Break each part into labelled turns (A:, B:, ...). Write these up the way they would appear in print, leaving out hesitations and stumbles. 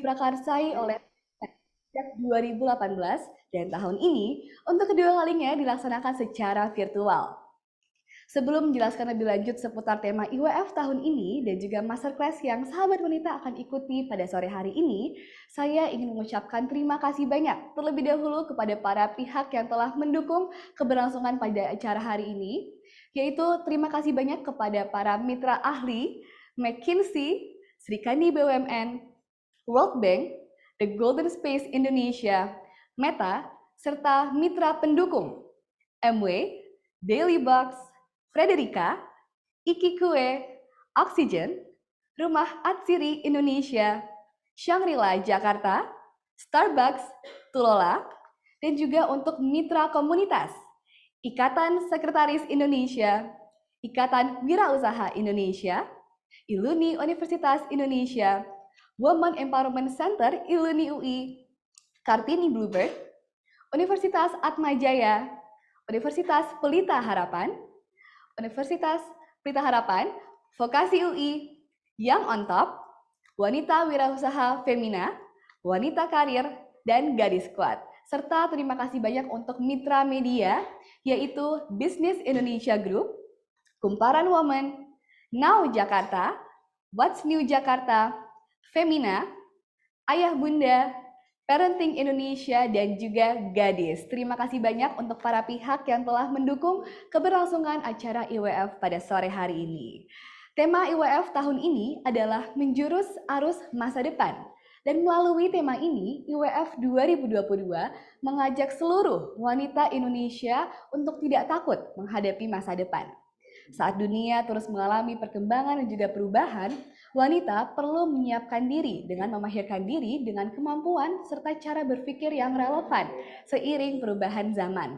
A: diprakarsai oleh sejak 2018 dan tahun ini untuk kedua kalinya dilaksanakan secara virtual. Sebelum menjelaskan lebih lanjut seputar tema IWF tahun ini dan juga masterclass yang sahabat wanita akan ikuti pada sore hari ini, saya ingin mengucapkan terima kasih banyak terlebih dahulu kepada para pihak yang telah mendukung keberlangsungan pada acara hari ini, yaitu terima kasih banyak kepada para mitra ahli, McKinsey, Sri Kandi BUMN, World Bank, The Golden Space Indonesia, Meta, serta mitra pendukung, MW, Daily Box, Frederica, Ikikue, Oxygen, Rumah Atsiri Indonesia, Shangri-La Jakarta, Starbucks, Tulola, dan juga untuk mitra komunitas, Ikatan Sekretaris Indonesia, Ikatan Wirausaha Indonesia, Iluni Universitas Indonesia, Women Empowerment Center Iluni UI, Kartini Bluebird, Universitas Atmajaya, Universitas Pelita Harapan, Universitas Pelita Harapan, Vokasi UI, Young on Top, Wanita Wirausaha Femina, Wanita Karir, dan Gadis Squad. Serta terima kasih banyak untuk mitra media, yaitu Business Indonesia Group, Kumparan Women, Now Jakarta, What's New Jakarta, Femina, Ayah Bunda, Parenting Indonesia, dan juga Gadis. Terima kasih banyak untuk para pihak yang telah mendukung keberlangsungan acara IWF pada sore hari ini. Tema IWF tahun ini adalah menjurus arus masa depan. Dan melalui tema ini, IWF 2022 mengajak seluruh wanita Indonesia untuk tidak takut menghadapi masa depan. Saat dunia terus mengalami perkembangan dan juga perubahan, wanita perlu menyiapkan diri dengan memahirkan diri dengan kemampuan serta cara berpikir yang relevan seiring perubahan zaman.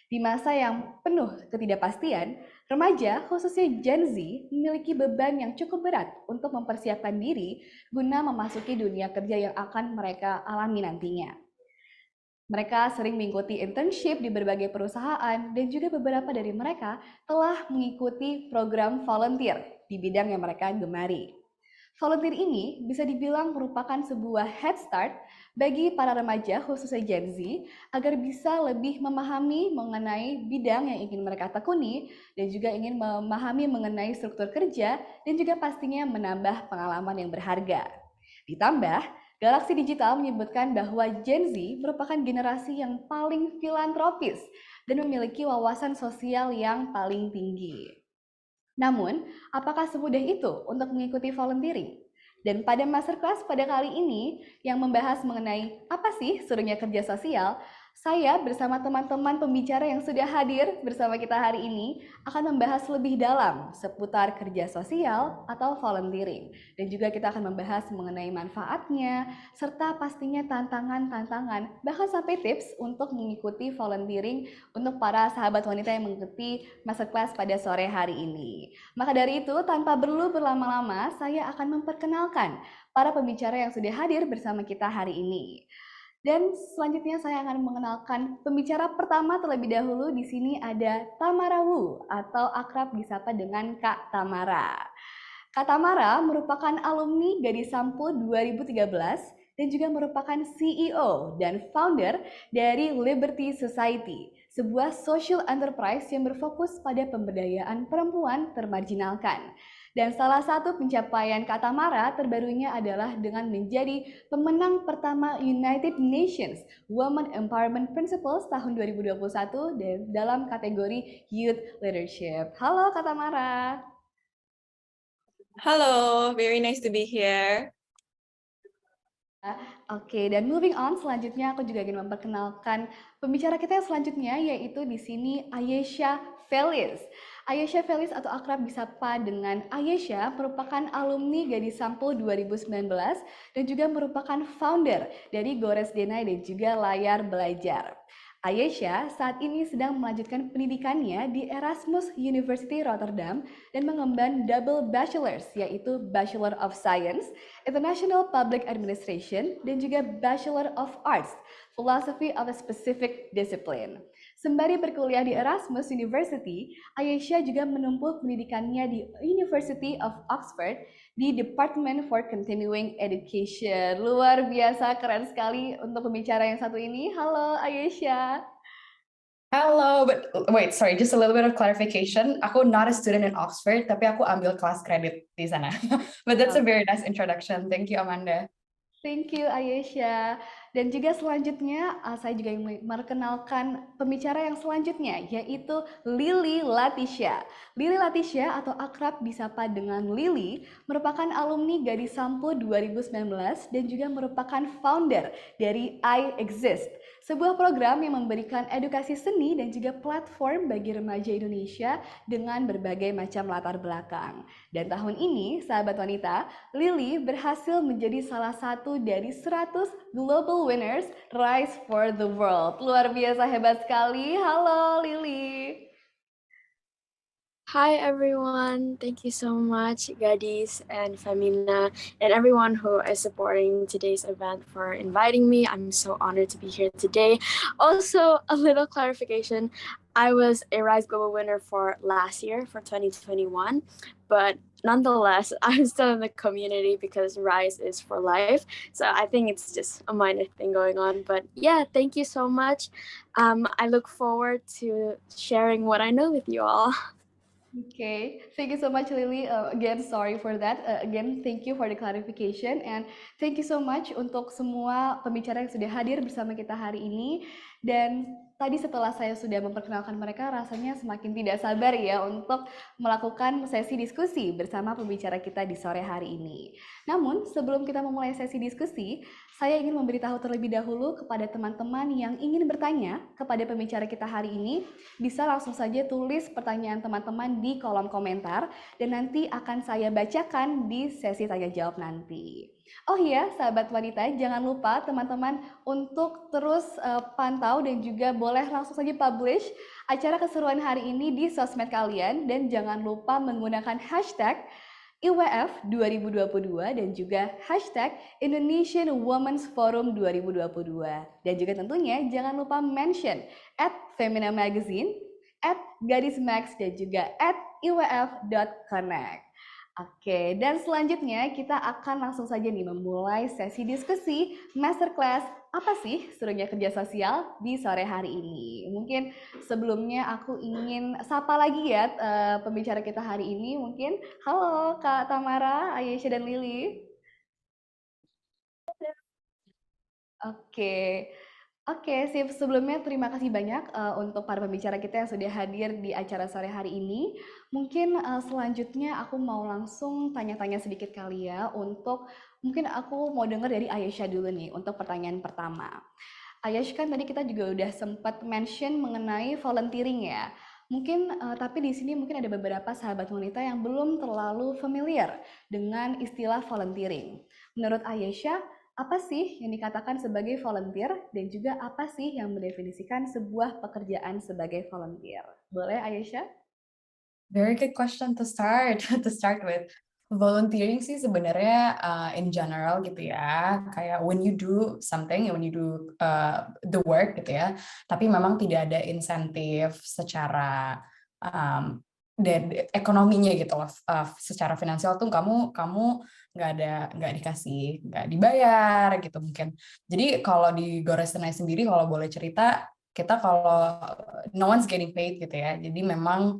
A: Di masa yang penuh ketidakpastian, remaja khususnya Gen Z memiliki beban yang cukup berat untuk mempersiapkan diri guna memasuki dunia kerja yang akan mereka alami nantinya. Mereka sering mengikuti internship di berbagai perusahaan dan juga beberapa dari mereka telah mengikuti program volunteer di bidang yang mereka gemari. Volunteer ini bisa dibilang merupakan sebuah head start bagi para remaja khususnya Gen Z agar bisa lebih memahami mengenai bidang yang ingin mereka tekuni dan juga ingin memahami mengenai struktur kerja dan juga pastinya menambah pengalaman yang berharga. Ditambah, Galaksi Digital menyebutkan bahwa Gen Z merupakan generasi yang paling filantropis dan memiliki wawasan sosial yang paling tinggi. Namun, apakah semudah itu untuk mengikuti volunteering? Dan pada masterclass pada kali ini yang membahas mengenai apa sih serunya kerja sosial, saya bersama teman-teman pembicara yang sudah hadir bersama kita hari ini akan membahas lebih dalam seputar kerja sosial atau volunteering. Dan juga kita akan membahas mengenai manfaatnya, serta pastinya tantangan-tantangan, bahkan sampai tips untuk mengikuti volunteering untuk para sahabat wanita yang mengikuti masterclass pada sore hari ini. Maka dari itu, tanpa perlu berlama-lama, saya akan memperkenalkan para pembicara yang sudah hadir bersama kita hari ini. Dan selanjutnya saya akan mengenalkan pembicara pertama terlebih dahulu. Di sini ada Tamara Wu atau akrab disapa dengan Kak Tamara. Kak Tamara merupakan alumni Gadis Sampul 2013 dan juga merupakan CEO dan founder dari Liberty Society, sebuah social enterprise yang berfokus pada pemberdayaan perempuan termarginalkan. Dan salah satu pencapaian Kak Tamara terbarunya adalah dengan menjadi pemenang pertama United Nations Women Empowerment Principles tahun 2021 dalam kategori Youth Leadership. Halo Kak Tamara.
B: Halo, very nice to be here.
A: Oke, dan moving on, selanjutnya aku juga ingin memperkenalkan pembicara kita yang selanjutnya, yaitu di sini Ayesha Felis. Ayesha Felis atau akrab disapa dengan Ayesha merupakan alumni Gadis Sampul 2019 dan juga merupakan founder dari Gores Denai dan juga Layar Belajar. Ayesha saat ini sedang melanjutkan pendidikannya di Erasmus University Rotterdam dan mengemban double bachelors, yaitu Bachelor of Science, International Public Administration, dan juga Bachelor of Arts, Philosophy of a Specific Discipline. Sembari berkuliah di Erasmus University, Ayesha juga menempuh pendidikannya di University of Oxford di Department for Continuing Education. Luar biasa, keren sekali untuk pembicara yang satu ini. Halo Ayesha.
C: Hello, but wait, sorry, just a little bit of clarification. Aku not a student in Oxford, tapi aku ambil kelas kredit di sana. But that's a very nice introduction. Thank you, Amanda.
A: Thank you Ayesha. Dan juga selanjutnya saya juga ingin memperkenalkan pembicara yang selanjutnya yaitu Lily Latisha. Lily Latisha atau akrab disapa dengan Lily merupakan alumni Gadis Sampo 2019 dan juga merupakan founder dari I Exist, sebuah program yang memberikan edukasi seni dan juga platform bagi remaja Indonesia dengan berbagai macam latar belakang. Dan tahun ini, sahabat wanita, Lily berhasil menjadi salah satu dari 100 Global Winners Rise for the World. Luar biasa hebat sekali. Halo Lily.
D: Hi everyone, thank you so much Gadis and Femina and everyone who is supporting today's event for inviting me. I'm so honored to be here today. Also, a little clarification, I was a Rise Global winner for last year for 2021, but nonetheless, I'm still in the community because Rise is for life. So I think it's just a minor thing going on, but yeah, thank you so much. I look forward to sharing what I know with you all.
A: Okay, thank you so much, Lily. Again, sorry for that. Again, thank you for the clarification and thank you so much untuk semua pembicara yang sudah hadir bersama kita hari ini. Dan tadi setelah saya sudah memperkenalkan mereka, rasanya semakin tidak sabar ya untuk melakukan sesi diskusi bersama pembicara kita di sore hari ini. Namun, sebelum kita memulai sesi diskusi, saya ingin memberitahu terlebih dahulu kepada teman-teman yang ingin bertanya kepada pembicara kita hari ini, bisa langsung saja tulis pertanyaan teman-teman di kolom komentar dan nanti akan saya bacakan di sesi tanya jawab nanti. Oh iya, sahabat wanita, jangan lupa teman-teman untuk terus pantau dan juga boleh langsung saja publish acara keseruan hari ini di sosmed kalian dan jangan lupa menggunakan hashtag IWF 2022 dan juga hashtag Indonesian Women's Forum 2022. Dan juga tentunya jangan lupa mention @Femina Magazine, @GadisMax dan juga @iwf.connect. Oke, dan selanjutnya kita akan langsung saja nih memulai sesi diskusi masterclass apa sih serunya kerja sosial di sore hari ini. Mungkin sebelumnya aku ingin sapa lagi ya pembicara kita hari ini. Mungkin halo Kak Tamara, Ayesha dan Lily. Oke. Oke, sip. Sebelumnya terima kasih banyak untuk para pembicara kita yang sudah hadir di acara sore hari ini. Mungkin selanjutnya aku mau langsung tanya-tanya sedikit kali ya untuk mungkin aku mau dengar dari Ayesha dulu nih untuk pertanyaan pertama. Ayesha kan tadi kita juga udah sempat mention mengenai volunteering ya. Mungkin tapi di sini mungkin ada beberapa sahabat wanita yang belum terlalu familiar dengan istilah volunteering. Menurut Ayesha, apa sih yang dikatakan sebagai volunteer dan juga apa sih yang mendefinisikan sebuah pekerjaan sebagai volunteer? Boleh Ayesha?
C: Very good question to start with. Volunteering sih sebenarnya in general gitu ya, kayak when you do something, when you do the work gitu ya, tapi memang tidak ada insentif secara ekonominya gitu loh, secara finansial tuh kamu nggak dikasih, nggak dibayar gitu mungkin. Jadi kalau di Gores Tenai sendiri kalau boleh cerita, kita kalau no one's getting paid gitu ya, jadi memang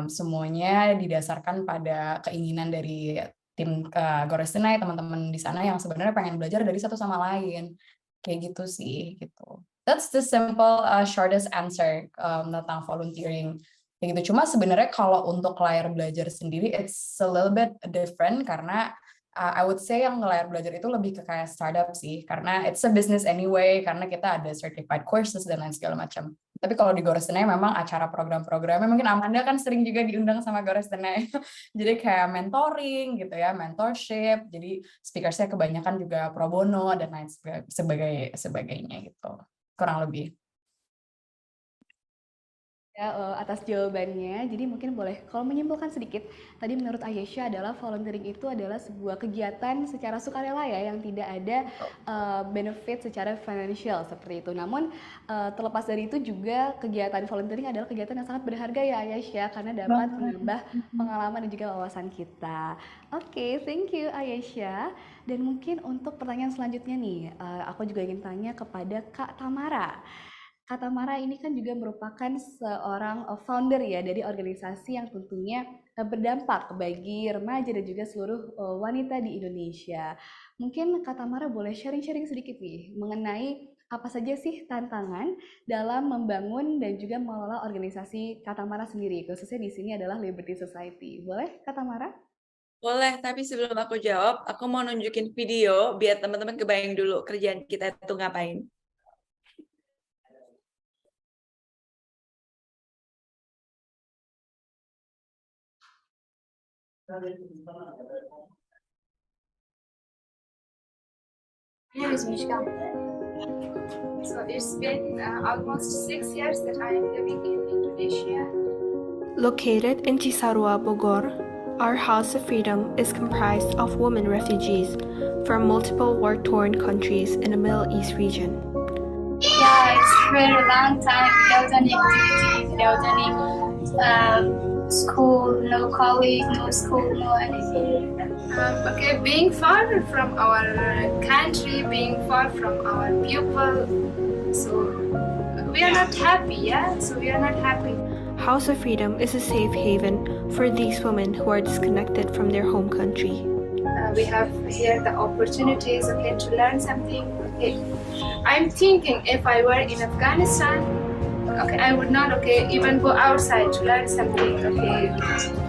C: semuanya didasarkan pada keinginan dari tim Gores Tenai, teman-teman di sana yang sebenarnya pengen belajar dari satu sama lain, kayak gitu sih gitu. That's the simple shortest answer tentang volunteering. Kayak gitu. Cuma sebenarnya kalau untuk layar belajar sendiri it's a little bit different karena I would say yang layar belajar itu lebih ke kayak startup sih, karena it's a business anyway, karena kita ada certified courses dan lain segala macam. Tapi kalau di Gores Tenai memang acara program-programnya, mungkin Amanda kan sering juga diundang sama Gores Tenai. Jadi kayak mentoring gitu ya, mentorship, jadi speakersnya kebanyakan juga pro bono dan lain sebagainya gitu, kurang lebih.
A: ya atas jawabannya. Jadi mungkin boleh kalau menyimpulkan sedikit, tadi menurut Ayesha adalah volunteering itu adalah sebuah kegiatan secara sukarela ya yang tidak ada benefit secara financial seperti itu. Namun terlepas dari itu juga kegiatan volunteering adalah kegiatan yang sangat berharga ya Ayesha karena dapat menambah pengalaman dan juga wawasan kita. Oke, thank you Ayesha. Dan mungkin untuk pertanyaan selanjutnya nih, aku juga ingin tanya kepada Kak Tamara. Kak Tamara ini kan juga merupakan seorang founder ya dari organisasi yang tentunya berdampak bagi remaja dan juga seluruh wanita di Indonesia. Mungkin Kak Tamara boleh sharing-sharing sedikit nih mengenai apa saja sih tantangan dalam membangun dan juga mengelola organisasi Kak Tamara sendiri, khususnya di sini adalah Liberty Society. Boleh Kak Tamara?
B: Boleh, tapi sebelum aku jawab, aku mau nunjukin video biar teman-teman kebayang dulu kerjaan kita itu ngapain.
E: My name is Mishka. So it's been almost 6 years that I am living in Indonesia.
F: Located in Cisarua, Bogor, our House of Freedom is comprised of women refugees from multiple war-torn countries in the Middle East region.
E: Yeah, it's very long time without any activity, without any school, no colleague, no school, no anything. Okay, being far from our country, being far from our people, so we are not happy, yeah? So we are not happy.
F: House of Freedom is a safe haven for these women who are disconnected from their home country.
E: We have here the opportunities, okay, to learn something, okay. I'm thinking if I were in Afghanistan, okay, I would not, okay, even go outside to learn something, okay,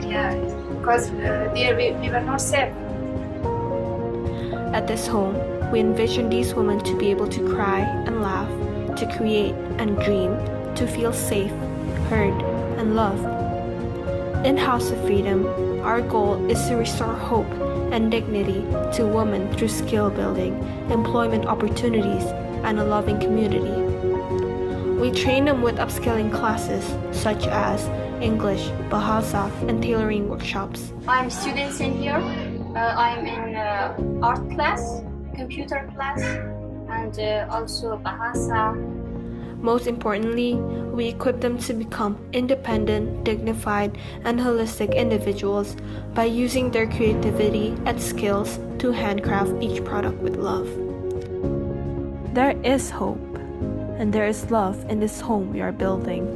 E: yeah, because there we were not safe.
F: At this home, we envision these women to be able to cry and laugh, to create and dream, to feel safe, heard, and loved. In House of Freedom, our goal is to restore hope and dignity to women through skill building, employment opportunities, and a loving community. We train them with upskilling classes such as English, Bahasa, and tailoring workshops.
E: I'm students in here. I'm in art class, computer class, and also Bahasa.
F: Most importantly, we equip them to become independent, dignified, and holistic individuals by using their creativity and skills to handcraft each product with love. There is hope, and there is love in this home we are building.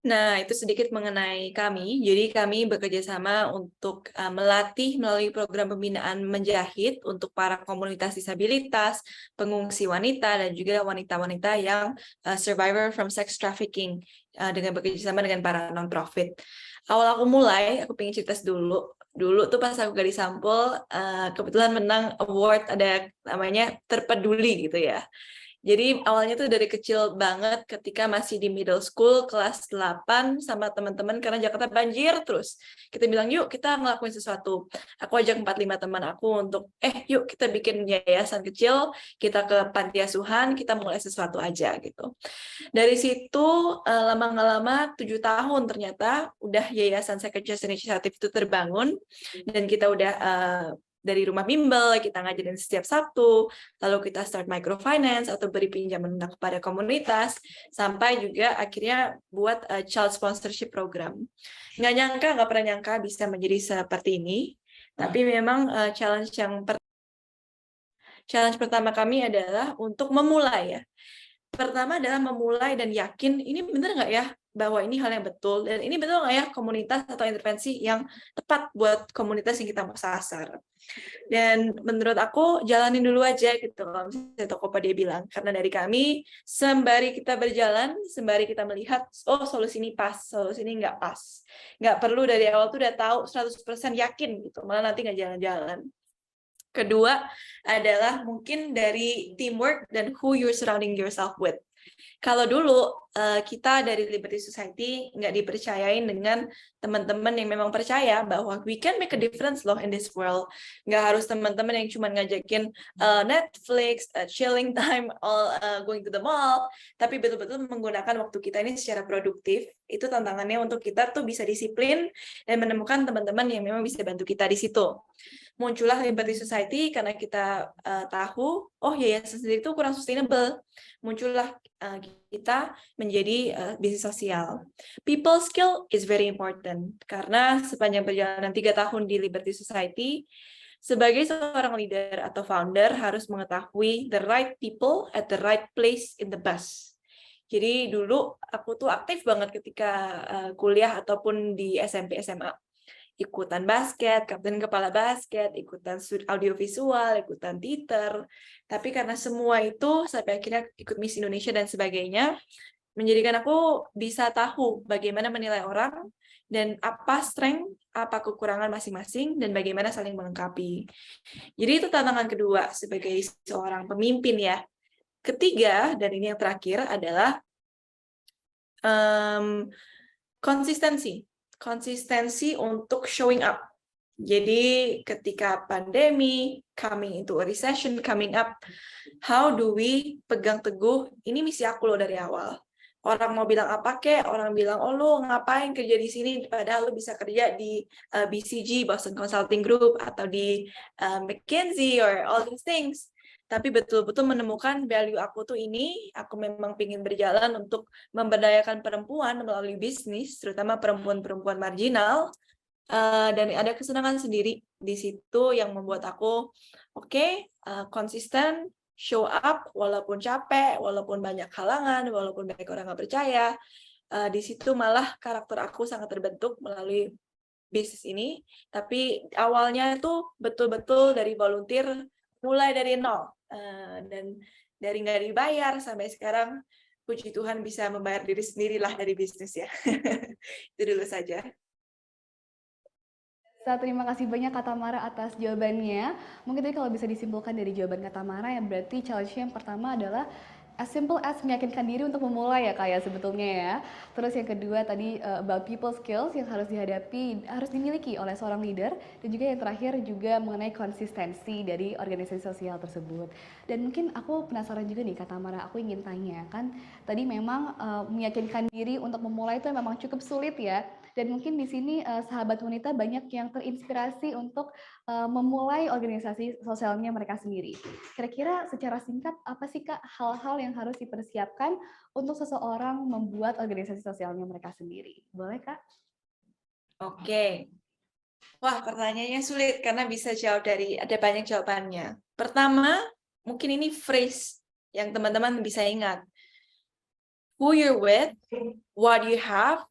B: Nah, itu sedikit mengenai kami. Jadi kami bekerja sama untuk melatih melalui program pembinaan menjahit untuk para komunitas disabilitas, pengungsi wanita, dan juga wanita-wanita yang survivor from sex trafficking dengan bekerja sama dengan para non-profit. Awal aku mulai, aku pengen cerita dulu. Dulu tuh pas aku Gadis Sampul, kebetulan menang award ada namanya Terpeduli gitu ya. Jadi awalnya tuh dari kecil banget ketika masih di middle school kelas 8 sama teman-teman karena Jakarta banjir terus. Kita bilang yuk kita ngelakuin sesuatu. Aku ajak 4-5 teman aku untuk yuk kita bikin yayasan kecil, kita ke panti asuhan, kita mulai sesuatu aja gitu. Dari situ lama nggak lama 7 tahun ternyata udah yayasan Second Chance Initiative itu terbangun dan kita udah dari rumah bimbel, kita ngajarin setiap Sabtu, lalu kita start microfinance atau beri pinjaman lunak kepada komunitas, sampai juga akhirnya buat child sponsorship program. Nggak pernah nyangka bisa menjadi seperti ini, tapi memang challenge pertama kami adalah untuk memulai ya. Pertama adalah memulai dan yakin ini benar nggak ya bahwa ini hal yang betul dan ini betul nggak ya komunitas atau intervensi yang tepat buat komunitas yang kita mau sasar. Dan menurut aku jalanin dulu aja gitu kalau misalnya Tokopedia bilang, karena dari kami sembari kita berjalan, sembari kita melihat oh solusi ini pas, solusi ini nggak pas, nggak perlu dari awal tuh udah tahu 100% yakin gitu, malah nanti nggak jalan-jalan. Kedua adalah mungkin dari teamwork dan who you're surrounding yourself with. Kalau dulu kita dari Liberty Society nggak dipercayain dengan teman-teman yang memang percaya bahwa we can make a difference loh in this world. Nggak harus teman-teman yang cuma ngajakin Netflix, chilling time, all going to the mall, tapi betul-betul menggunakan waktu kita ini secara produktif. Itu tantangannya untuk kita tuh bisa disiplin dan menemukan teman-teman yang memang bisa bantu kita di situ. Muncullah Liberty Society karena kita tahu, oh yayasan sendiri itu kurang sustainable. Muncullah kita menjadi bisnis sosial. People skill is very important karena sepanjang perjalanan 3 tahun di Liberty Society, sebagai seorang leader atau founder harus mengetahui the right people at the right place in the bus. Jadi dulu aku tuh aktif banget ketika kuliah ataupun di SMP SMA. Ikutan basket, kapten kepala basket, ikutan audiovisual, ikutan theater. Tapi karena semua itu sampai akhirnya ikut Miss Indonesia dan sebagainya, menjadikan aku bisa tahu bagaimana menilai orang dan apa strength, apa kekurangan masing-masing, dan bagaimana saling melengkapi. Jadi itu tantangan kedua sebagai seorang pemimpin ya. Ketiga, dan ini yang terakhir adalah konsistensi untuk showing up. Jadi ketika pandemi, coming into a recession, coming up, how do we pegang teguh, ini misi aku loh dari awal. Orang mau bilang apa kek, orang bilang, oh lu ngapain kerja di sini, padahal lu bisa kerja di BCG, Boston Consulting Group, atau di McKinsey, or all these things. Tapi betul-betul menemukan value aku tuh ini, aku memang ingin berjalan untuk memberdayakan perempuan melalui bisnis, terutama perempuan-perempuan marginal, dan ada kesenangan sendiri di situ yang membuat aku konsisten, show up, walaupun capek, walaupun banyak halangan, walaupun banyak orang nggak percaya, di situ malah karakter aku sangat terbentuk melalui bisnis ini, tapi awalnya itu betul-betul dari volunteer, mulai dari nol, dan dari nggak dibayar sampai sekarang, puji Tuhan bisa membayar diri sendirilah dari bisnis ya. Itu dulu saja.
A: Terima kasih banyak Kak Tamara atas jawabannya. Mungkin tadi kalau bisa disimpulkan dari jawaban Kak Tamara, yang berarti challenge-nya yang pertama adalah as simple as meyakinkan diri untuk memulai ya Kak ya sebetulnya ya. Terus yang kedua tadi about people skills yang harus dihadapi, harus dimiliki oleh seorang leader. Dan juga yang terakhir juga mengenai konsistensi dari organisasi sosial tersebut. Dan mungkin aku penasaran juga nih Kak Tamara, aku ingin tanya kan tadi memang meyakinkan diri untuk memulai itu memang cukup sulit ya. Dan mungkin di sini sahabat wanita banyak yang terinspirasi untuk memulai organisasi sosialnya mereka sendiri. Kira-kira secara singkat apa sih Kak hal-hal yang harus dipersiapkan untuk seseorang membuat organisasi sosialnya mereka sendiri? Boleh Kak?
B: Oke. Wah, pertanyaannya sulit karena bisa jawab ada banyak jawabannya. Pertama, mungkin ini phrase yang teman-teman bisa ingat. Who you're with, what you have,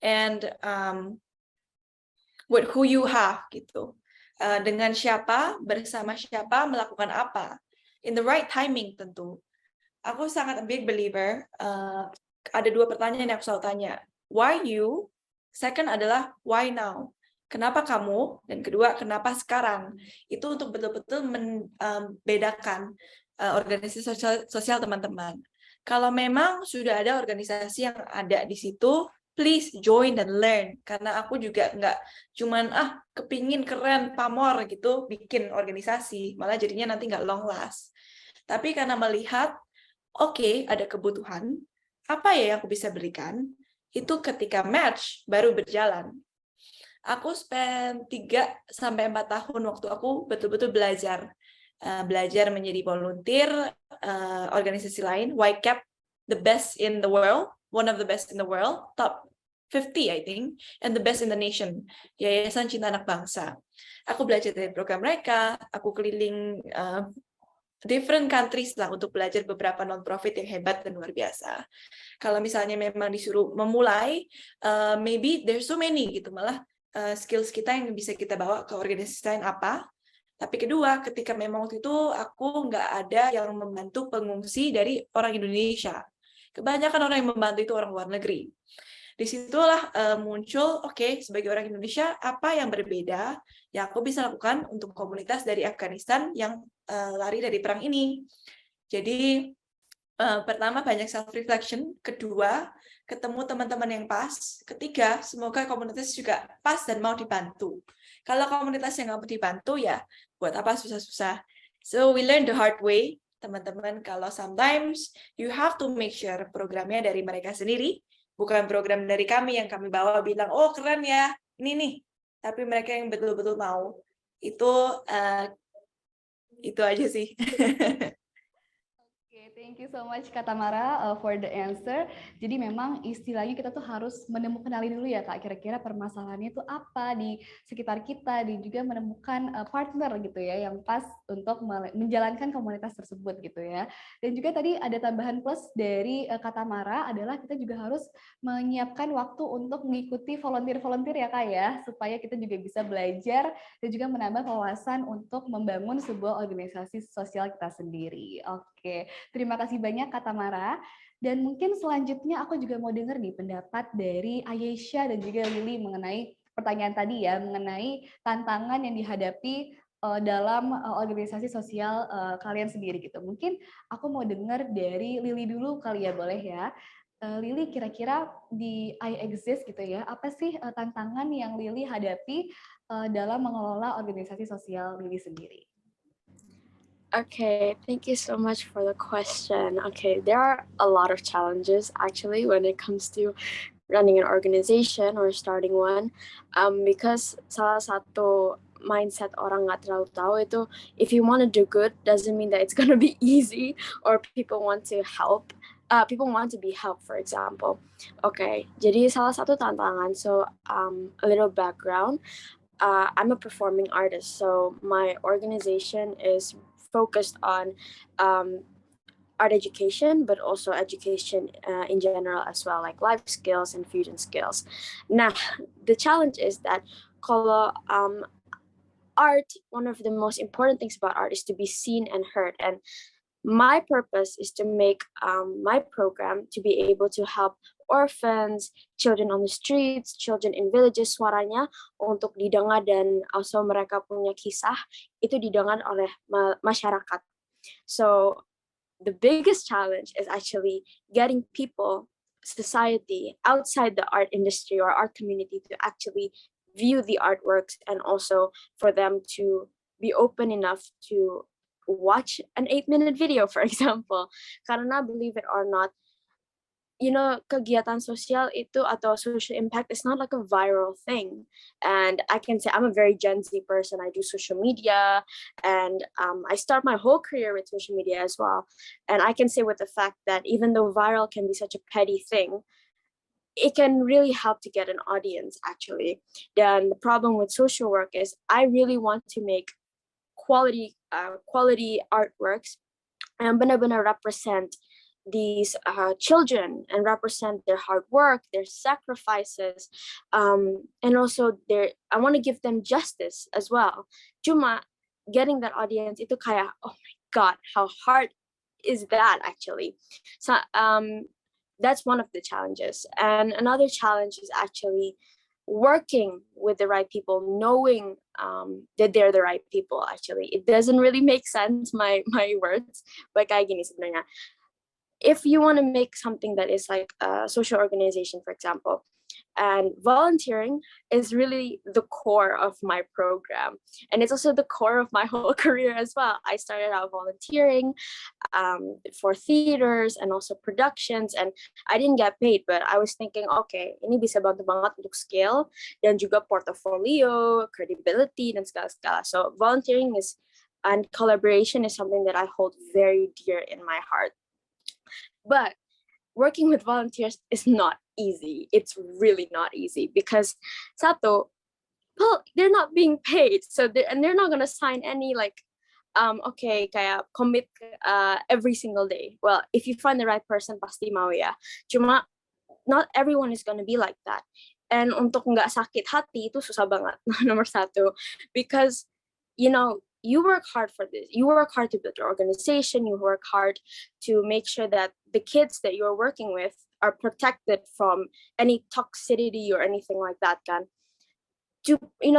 B: and with who you have gitu. Dengan siapa, bersama siapa, melakukan apa. In the right timing tentu. Aku sangat a big believer. Ada 2 pertanyaan yang aku selalu tanya. Why you? Second adalah why now? Kenapa kamu? Dan kedua, kenapa sekarang? Itu untuk betul-betul membedakan organisasi sosial teman-teman. Kalau memang sudah ada organisasi yang ada di situ, please join dan learn. Karena aku juga nggak cuman kepingin keren, pamor gitu, bikin organisasi. Malah jadinya nanti nggak long last. Tapi karena melihat, ada kebutuhan, apa ya yang aku bisa berikan? Itu ketika match baru berjalan. Aku spend 3-4 tahun waktu aku betul-betul belajar. Belajar menjadi volunteer, organisasi lain, YCAP, the best in the world, one of the best in the world, top 50 I think, and the best in the nation, Yayasan Cinta Anak Bangsa. Aku belajar dari program mereka, aku keliling different countries lah untuk belajar beberapa non-profit yang hebat dan luar biasa. Kalau misalnya memang disuruh memulai, maybe there's so many gitu, malah skills kita yang bisa kita bawa ke organisasi lain apa. Tapi kedua, ketika memang waktu itu aku nggak ada yang membantu pengungsi dari orang Indonesia. Kebanyakan orang yang membantu itu orang luar negeri. Disitulah muncul, sebagai orang Indonesia, apa yang berbeda yang aku bisa lakukan untuk komunitas dari Afghanistan yang lari dari perang ini. Jadi, Pertama, banyak self-reflection. Kedua, ketemu teman-teman yang pas. Ketiga, semoga komunitas juga pas dan mau dibantu. Kalau komunitas yang nggak mau dibantu, ya buat apa susah-susah. So, we learn the hard way, teman-teman. Kalau sometimes you have to make sure programnya dari mereka sendiri, bukan program dari kami yang kami bawa bilang, oh keren ya, ini nih. Tapi mereka yang betul-betul mau. Itu aja sih.
A: Oke, thank you so much Kak Tamara for the answer. Jadi memang istilahnya kita tuh harus kenali dulu ya Kak, kira-kira permasalahannya itu apa di sekitar kita, dan juga menemukan partner gitu ya yang pas untuk menjalankan komunitas tersebut gitu ya. Dan juga tadi ada tambahan plus dari Kak Tamara adalah kita juga harus menyiapkan waktu untuk mengikuti volunteer-volunteer ya Kak ya, supaya kita juga bisa belajar dan juga menambah wawasan untuk membangun sebuah organisasi sosial kita sendiri. Oke. Terima kasih banyak Kak Tamara. Dan mungkin selanjutnya aku juga mau dengar nih pendapat dari Ayesha dan juga Lily mengenai pertanyaan tadi ya, mengenai tantangan yang dihadapi dalam organisasi sosial kalian sendiri gitu. Mungkin aku mau dengar dari Lily dulu kali ya, boleh ya? Lily, kira-kira di iExist gitu ya, apa sih tantangan yang Lily hadapi dalam mengelola organisasi sosial Lily sendiri?
D: Okay, thank you so much for the question. Okay, there are a lot of challenges actually when it comes to running an organization or starting one, because salah satu mindset orang nggak terlalu tahu itu, if you want to do good doesn't mean that it's gonna be easy or people want to help. People want to be helped, for example. Okay, jadi salah satu tantangan. So a little background. I'm a performing artist, so my organization is focused on art education, but also education in general as well, like life skills and fusion skills. Now, the challenge is that kalau art, one of the most important things about art is to be seen and heard. And my purpose is to make my program to be able to help orphans, children on the streets, children in villages, suaranya untuk didengar, dan also mereka punya kisah itu didengar oleh masyarakat. So the biggest challenge is actually getting people, society outside the art industry or art community to actually view the artworks, and also for them to be open enough to watch an 8-minute video, for example. Karena believe it or not, kegiatan sosial itu atau social impact is not like a viral thing. And I can say I'm a very Gen Z person. I do social media, and I start my whole career with social media as well. And I can say with the fact that even though viral can be such a petty thing, it can really help to get an audience actually. Then the problem with social work is I really want to make quality artworks and benar-benar represent these children and represent their hard work, their sacrifices, and also I want to give them justice as well. Cuma getting that audience itu kayak, oh my God, how hard is that actually? So that's one of the challenges. And another challenge is actually working with the right people, knowing that they're the right people. Actually, it doesn't really make sense, my words, but kayak gini sebenarnya. If you want to make something that is like a social organization, for example, and volunteering is really the core of my program, and it's also the core of my whole career as well. I started out volunteering for theaters and also productions, and I didn't get paid, but I was thinking, okay, ini bisa bantu banget untuk skill dan juga portfolio, credibility, dan segala-segala. So volunteering and collaboration is something that I hold very dear in my heart. But working with volunteers is not easy. It's really not easy because satu, well, they're not being paid, so they're not gonna sign any okay, kayak commit every single day. Well, if you find the right person, pasti mau ya. Cuma not everyone is gonna be like that. And untuk nggak sakit hati itu susah banget. Nomor satu, because you work hard for this. You work hard to build your organization. You work hard to make sure that the kids that you're working with are protected from any toxicity or anything like that, kan?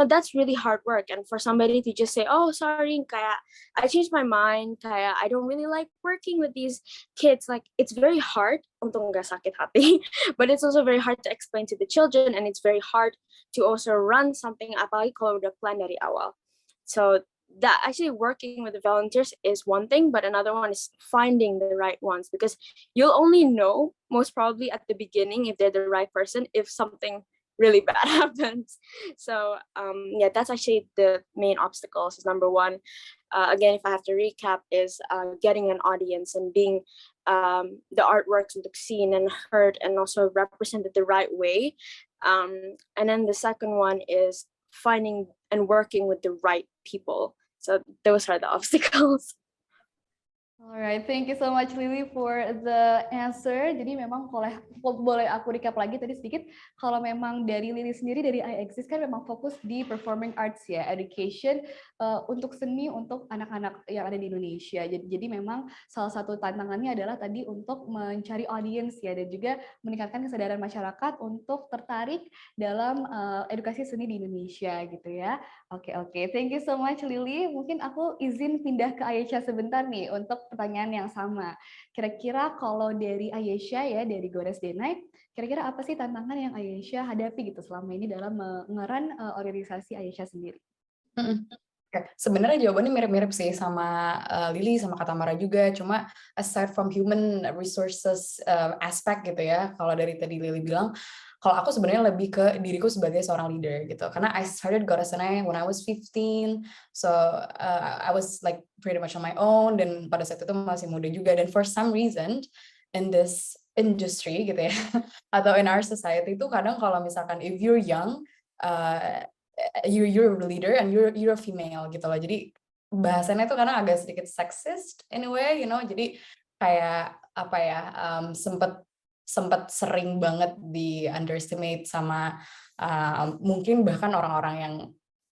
D: that's really hard work. And for somebody to just say, oh, sorry, kaya I changed my mind, kaya I don't really like working with these kids, like it's very hard untuk nggak sakit hati, but it's also very hard to explain to the children, and it's very hard to also run something, apalagi kalau udah plan dari awal. So that actually working with the volunteers is one thing, but another one is finding the right ones, because you'll only know most probably at the beginning if they're the right person if something really bad happens. So yeah, that's actually the main obstacles. Is number one, again, if I have to recap, is getting an audience and being the artworks look seen and heard and also represented the right way. And then the second one is finding and working with the right people. So those are the obstacles.
A: Alright, thank you so much Lily for the answer. Jadi memang boleh aku recap lagi tadi sedikit. Kalau memang dari Lily sendiri dari iExist kan memang fokus di performing arts ya, education untuk seni untuk anak-anak yang ada di Indonesia. Jadi memang salah satu tantangannya adalah tadi untuk mencari audience ya, dan juga meningkatkan kesadaran masyarakat untuk tertarik dalam edukasi seni di Indonesia gitu ya. Oke, thank you so much Lily. Mungkin aku izin pindah ke Ayesha sebentar nih untuk pertanyaan yang sama. Kira-kira kalau dari Ayesha ya, dari Gores Denai, kira-kira apa sih tantangan yang Ayesha hadapi gitu selama ini dalam mengeran organisasi Ayesha sendiri?
C: Sebenarnya jawabannya mirip-mirip sih sama Lily sama Kak Tamara juga, cuma aside from human resources aspect gitu ya, kalau dari tadi Lily bilang, kalau aku sebenarnya lebih ke diriku sebagai seorang leader gitu, karena I started Gores Denai when I was 15, so I was like pretty much on my own, dan pada saat itu masih muda juga, dan for some reason in this industry gitu ya, atau in our society itu kadang kalau misalkan if you're young, you're a leader and you're a female gitu loh, jadi bahasannya tuh kadang agak sedikit sexist in a way, you know, jadi kayak apa ya, sempat sering banget di underestimate sama mungkin bahkan orang-orang yang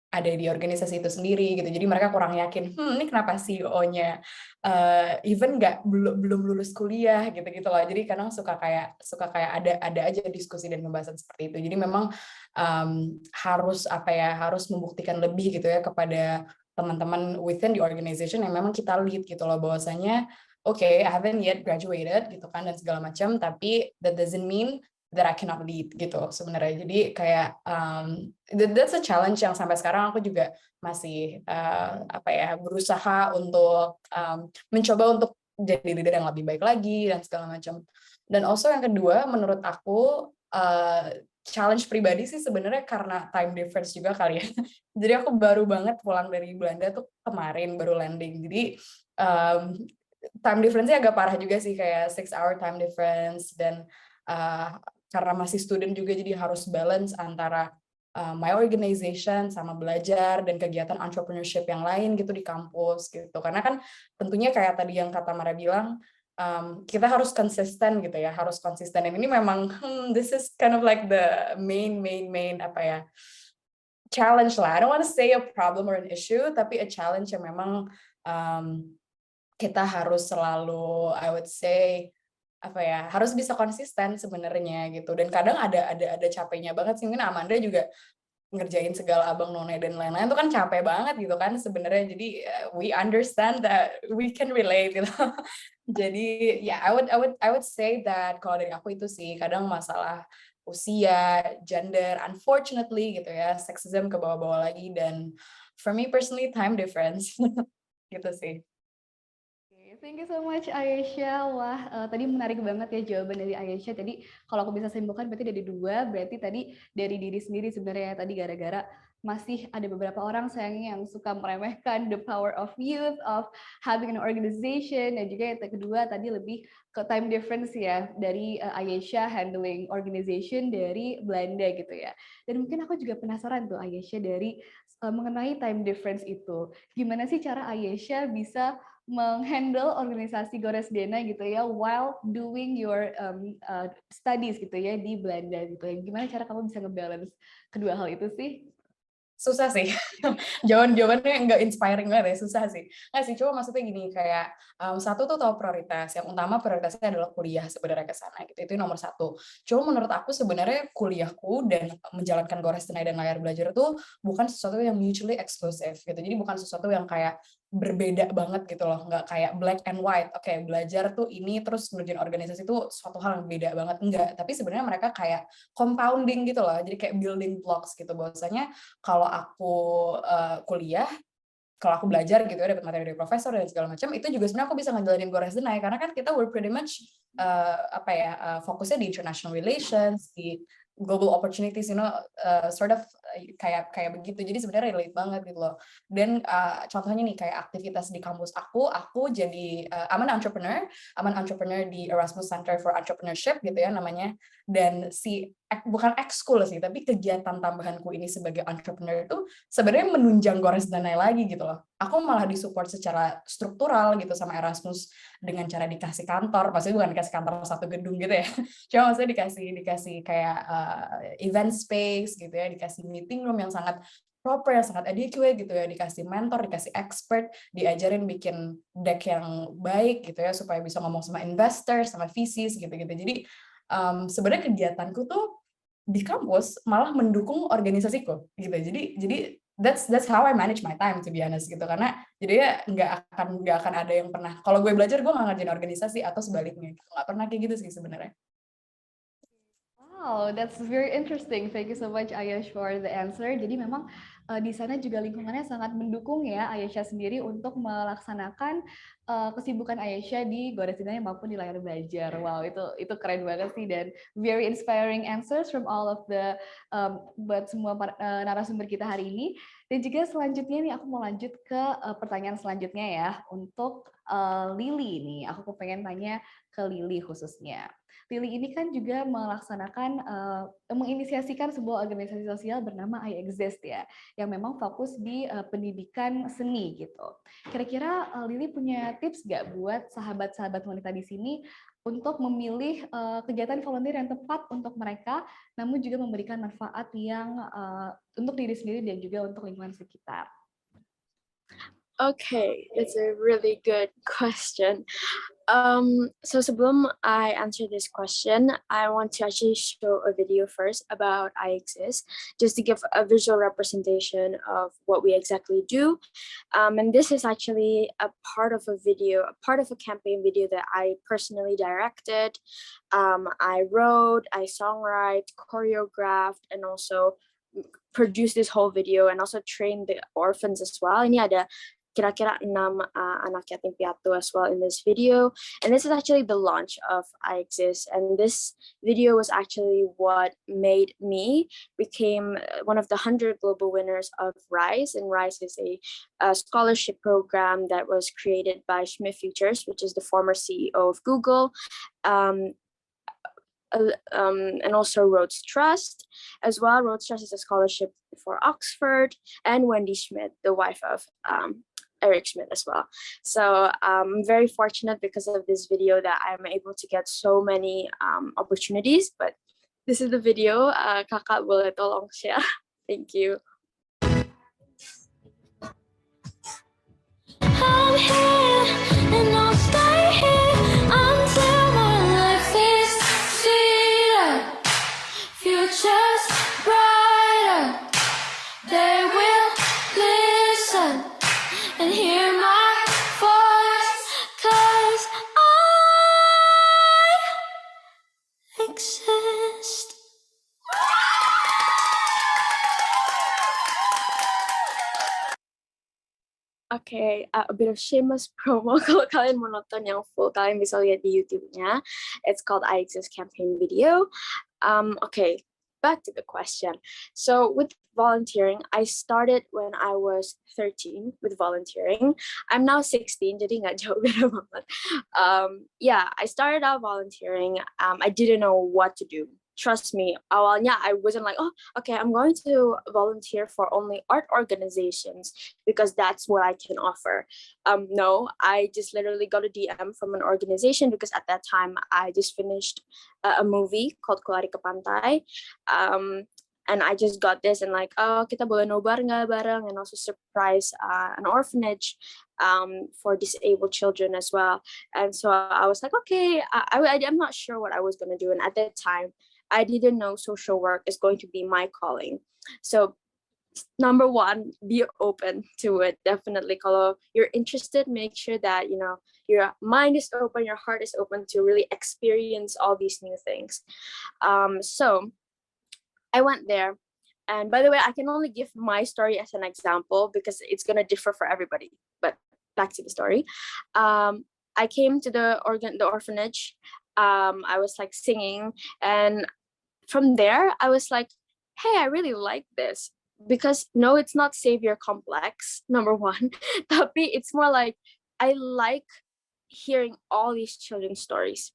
C: ada di organisasi itu sendiri gitu, jadi mereka kurang yakin, ini kenapa CEO-nya even belum lulus kuliah gitu loh, jadi kadang suka kayak ada aja diskusi dan pembahasan seperti itu, jadi memang harus membuktikan lebih gitu ya kepada teman-teman within the organization yang memang kita lead gitu loh, bahwasanya okay, I haven't yet graduated gitu kan dan segala macam, tapi that doesn't mean that I cannot lead gitu sebenarnya. Jadi kayak that's a challenge yang sampai sekarang aku juga masih berusaha untuk mencoba untuk jadi leader yang lebih baik lagi dan segala macam. Dan also yang kedua menurut aku challenge pribadi sih sebenarnya karena time difference juga kali ya. Jadi aku baru banget pulang dari Belanda tuh kemarin baru landing. Jadi time difference-nya agak parah juga sih, kayak 6-hour time difference, dan karena masih student juga jadi harus balance antara my organization sama belajar dan kegiatan entrepreneurship yang lain gitu di kampus gitu, karena kan tentunya kayak tadi yang Kak Tamara bilang, kita harus konsisten gitu ya, harus konsisten, dan ini memang this is kind of like the main challenge lah. I don't want to say a problem or an issue, tapi a challenge yang memang kita harus selalu, I would say, harus bisa konsisten sebenarnya gitu. Dan kadang ada capeknya banget sih. Mungkin Amanda juga ngerjain segala abang none dan lain-lain itu kan capek banget gitu kan sebenarnya. Jadi we understand that, we can relate gitu. Jadi ya I would say that kalau dari aku itu sih kadang masalah usia, gender, unfortunately gitu ya, sexism ke bawah-bawah lagi, dan for me personally time difference gitu sih.
A: Thank you so much Ayesha. Wah, tadi menarik banget ya jawaban dari Ayesha. Tadi kalau aku bisa simpulkan berarti dari dua, berarti tadi dari diri sendiri sebenarnya tadi gara-gara masih ada beberapa orang sayangnya yang suka meremehkan the power of youth, of having an organization, dan juga yang kedua tadi lebih ke time difference ya, dari Ayesha handling organization dari Belanda gitu ya. Dan mungkin aku juga penasaran tuh Ayesha dari mengenai time difference itu. Gimana sih cara Ayesha bisa menghandle organisasi Gores Denai gitu ya, while doing your studies gitu ya di Belanda gitu ya. Gimana cara kamu bisa ngebalance kedua hal itu sih?
C: Susah sih. Jawabannya nggak inspiring banget ya, susah sih. Nggak sih, cuma maksudnya gini, kayak satu tuh tahu prioritas. Yang utama prioritasnya adalah kuliah sebenarnya ke sana gitu. Itu nomor satu. Cuma menurut aku sebenarnya kuliahku dan menjalankan Gores Tunai dan layar belajar itu bukan sesuatu yang mutually exclusive gitu. Jadi bukan sesuatu yang kayak berbeda banget gitu loh, nggak kayak black and white. Oke, belajar tuh ini terus ngerjain organisasi itu suatu hal yang beda banget, enggak. Tapi sebenarnya mereka kayak compounding gitu loh, jadi kayak building blocks gitu. Bahwasanya kalau aku kuliah, kalau aku belajar gitu ya, dapat materi dari profesor dan segala macam, itu juga sebenarnya aku bisa ngejalanin Gores Denai karena kan kita we're pretty much fokusnya di international relations, di global opportunities, sort of kayak begitu. Jadi sebenarnya relate banget gitu loh. Dan contohnya nih kayak aktivitas di kampus aku jadi I'm an entrepreneur di Erasmus Center for Entrepreneurship gitu ya namanya. Dan bukan ekskul sih, tapi kegiatan tambahanku ini sebagai entrepreneur itu sebenarnya menunjang Gores Danai lagi gitu loh. Aku malah disupport secara struktural gitu sama Erasmus dengan cara dikasih kantor, maksudnya bukan dikasih kantor satu gedung gitu ya, cuma maksudnya dikasih kayak event space gitu ya, dikasih meeting room yang sangat proper, yang sangat adequate gitu ya, dikasih mentor, dikasih expert, diajarin bikin deck yang baik gitu ya, supaya bisa ngomong sama investor, sama VCs gitu-gitu. Jadi sebenarnya kegiatanku tuh di kampus malah mendukung organisasiku gitu. Jadi that's how I manage my time to be honest gitu, karena jadinya nggak akan ada yang pernah kalau gue belajar gue nggak ngerjain organisasi atau sebaliknya gitu. Nggak pernah kayak gitu sih sebenarnya.
A: Wow, that's very interesting. Thank you so much Ayush for the answer. Jadi memang di sana juga lingkungannya sangat mendukung ya Ayesha sendiri untuk melaksanakan kesibukan Ayesha di Gores Tunai maupun di layar belajar. Wow, itu keren banget sih dan very inspiring answers from all of the buat semua narasumber kita hari ini. Dan juga selanjutnya nih aku mau lanjut ke pertanyaan selanjutnya ya untuk Lily nih. Aku pengen tanya ke Lily khususnya. Lily ini kan juga melaksanakan, menginisiasikan sebuah organisasi sosial bernama I Exist ya, yang memang fokus di pendidikan seni gitu. Kira-kira Lily punya tips nggak buat sahabat-sahabat wanita di sini untuk memilih kegiatan volunteer yang tepat untuk mereka, namun juga memberikan manfaat yang untuk diri sendiri dan juga untuk lingkungan sekitar?
D: Okay, it's a really good question. So sebelum I answer this question, I want to actually show a video first about I Exist, just to give a visual representation of what we exactly do. And this is actually a part of a video, a part of a campaign video that I personally directed. I wrote, I songwrite, choreographed, and also produced this whole video and also trained the orphans as well. Ini ada kira-kira 6 anak yatim piatu as well in this video. And this is actually the launch of I Exist. And this video was actually what made me became one of the 100 global winners of RISE. And RISE is a scholarship program that was created by Schmidt Futures, which is the former CEO of Google. And also Rhodes Trust as well. Rhodes Trust is a scholarship for Oxford, and Wendy Schmidt, the wife of Eric Schmidt as well. So I'm very fortunate because of this video that I'm able to get so many opportunities. But this is the video. Kakak boleh tolong share. Thank you. I'm here and I'll stay here until my life is sweeter, future's brighter. They will listen and hear my voice, 'cause I exist. Okay, a bit of shameless promo. Kalau kalian mau nonton yang full, kalian bisa lihat di YouTube-nya. It's called I Exist campaign video. Okay, back to the question. So with volunteering, I started when I was 13 with volunteering. I'm now 16, jadi nggak jauh beda banget. Yeah, I started out volunteering. I didn't know what to do. Trust me, awalnya I wasn't like, oh, okay, I'm going to volunteer for only art organizations because that's what I can offer. No, I just literally got a DM from an organization because at that time I just finished a movie called Kulari ke Pantai. and I just got this and like, oh, kita boleh nobar nggak bareng, and also surprise an orphanage for disabled children as well. And so I was like, okay, I'm not sure what I was going to do. And at that time, I didn't know social work is going to be my calling. So number one, be open to it. Definitely, kalau you're interested, make sure that, you know, your mind is open, your heart is open to really experience all these new things. So I went there. And by the way, I can only give my story as an example because it's going to differ for everybody. But back to the story. I came to the orphanage. I was like singing. And from there, I was like, hey, I really like this. Because no, it's not savior complex, number one. Tapi it's more like, I like hearing all these children's stories.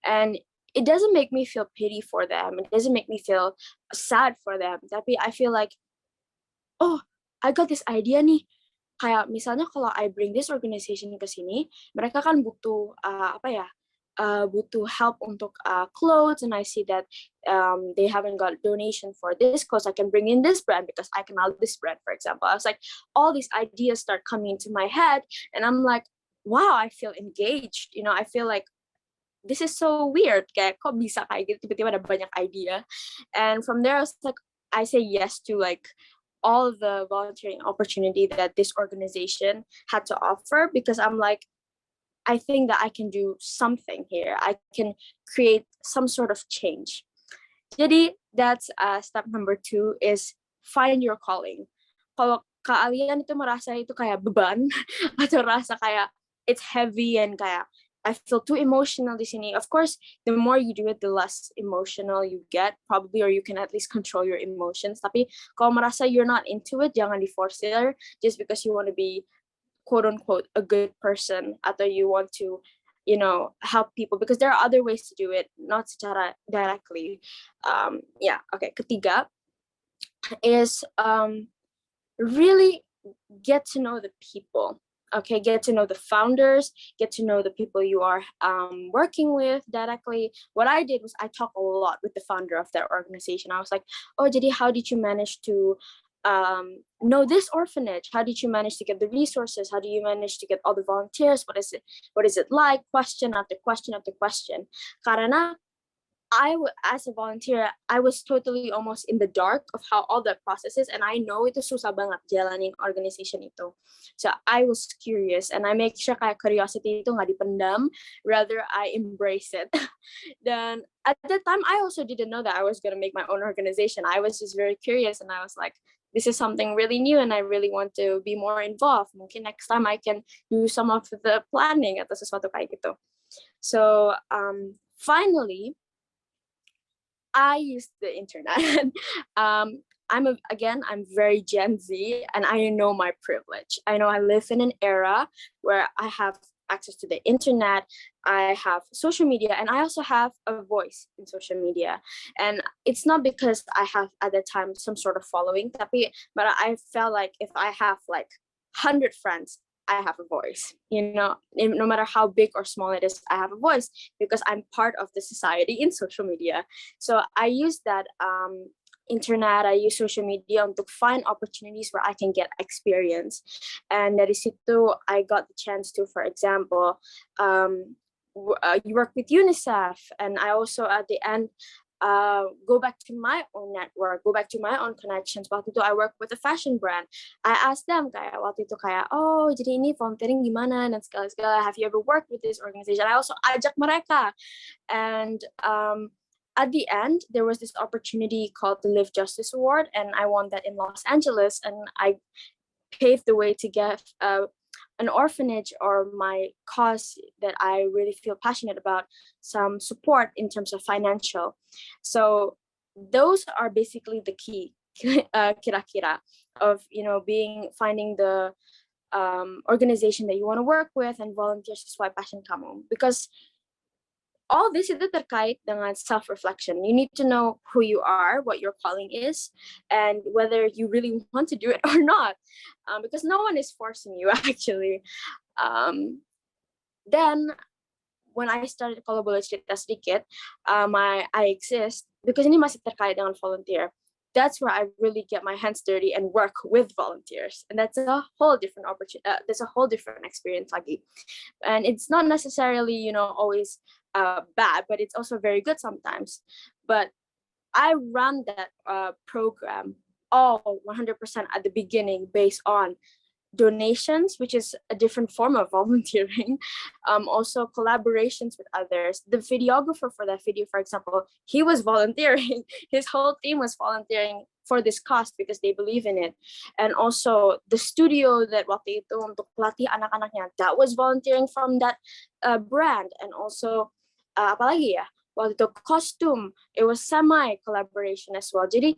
D: And it doesn't make me feel pity for them. It doesn't make me feel sad for them. Tapi I feel like, oh, I got this idea nih. Kayak misalnya kalau I bring this organization ke sini, mereka kan butuh butuh help untuk clothes, and I see that they haven't got donation for this clothes. I can bring in this brand because I can help this brand, for example. I was like, all these ideas start coming into my head, and I'm like, wow, I feel engaged. You know, I feel like this is so weird. Kayak kok bisa kayak gitu, tiba-tiba ada banyak idea. And from there, I was like, I say yes to like all the volunteering opportunity that this organization had to offer, because I'm like, I think that I can do something here. I can create some sort of change. Jadi that's step number 2 is find your calling. Kalau kalian itu merasa itu kayak beban atau rasa kayak it's heavy and kayak I feel too emotional di sini. Of course, the more you do it, the less emotional you get, probably, or you can at least control your emotions. Tapi kalau merasa you're not into it, jangan di-force just because you want to be quote unquote a good person atau you want to, you know, help people, because there are other ways to do it, not secara directly. Okay. Ketiga is really get to know the people. Okay, get to know the founders, get to know the people you are working with directly. What I did was I talked a lot with the founder of that organization. I was like, oh, jadi how did you manage to know this orphanage? How did you manage to get the resources? How do you manage to get all the volunteers? What is it like? Question after question after question. Karena as a volunteer, I was totally almost in the dark of how all that process is, and I know itu susah banget jalanin organization itu. So I was curious, and I make sure kayak curiosity itu nggak dipendam, rather I embrace it. Then at that time, I also didn't know that I was gonna make my own organization. I was just very curious, and I was like, this is something really new, and I really want to be more involved. Mungkin next time I can do some of the planning atau sesuatu kayak gitu. So finally, I use the internet. I'm very Gen Z, and I know my privilege. I know I live in an era where I have access to the internet, I have social media, and I also have a voice in social media. And it's not because I have at the time some sort of following, but I felt like if I have like 100 friends, I have a voice, you know, no matter how big or small it is, I have a voice because I'm part of the society in social media. So I use that internet, I use social media to find opportunities where I can get experience. And dari situ, I got the chance to, for example, you work with UNICEF, and I also at the end go back to my own network, go back to my own connections. Waktu itu I work with a fashion brand. I asked them kayak waktu itu kayak, oh jadi ini volunteering gimana dan segala-segala. Have you ever worked with this organization? I also ajak mereka. And at the end, there was this opportunity called the Live Justice Award, and I won that in Los Angeles, and I paved the way to get an orphanage or my cause that I really feel passionate about some support in terms of financial. So those are basically the key kira-kira of, you know, finding the organization that you want to work with and volunteer sesuai passion kamu, because all this itu terkait dengan self-reflection. You need to know who you are, what your calling is, and whether you really want to do it or not, because no one is forcing you actually. Then when I started, kalau boleh cerita sedikit, I exist because ini masih terkait dengan volunteer. that's where I really get my hands dirty and work with volunteers, and that's a whole different opportunity. That's a whole different experience lagi, and it's not necessarily, you know, always bad, but it's also very good sometimes. But I ran that program all 100% at the beginning based on donations, which is a different form of volunteering. Also collaborations with others. The videographer for that video, for example, he was volunteering. His whole team was volunteering for this cause because they believe in it. And also the studio that waktu itu untuk pelatih anak-anaknya, that was volunteering from that brand. And also apalagi ya, waktu itu costume, it was semi collaboration as well. Jadi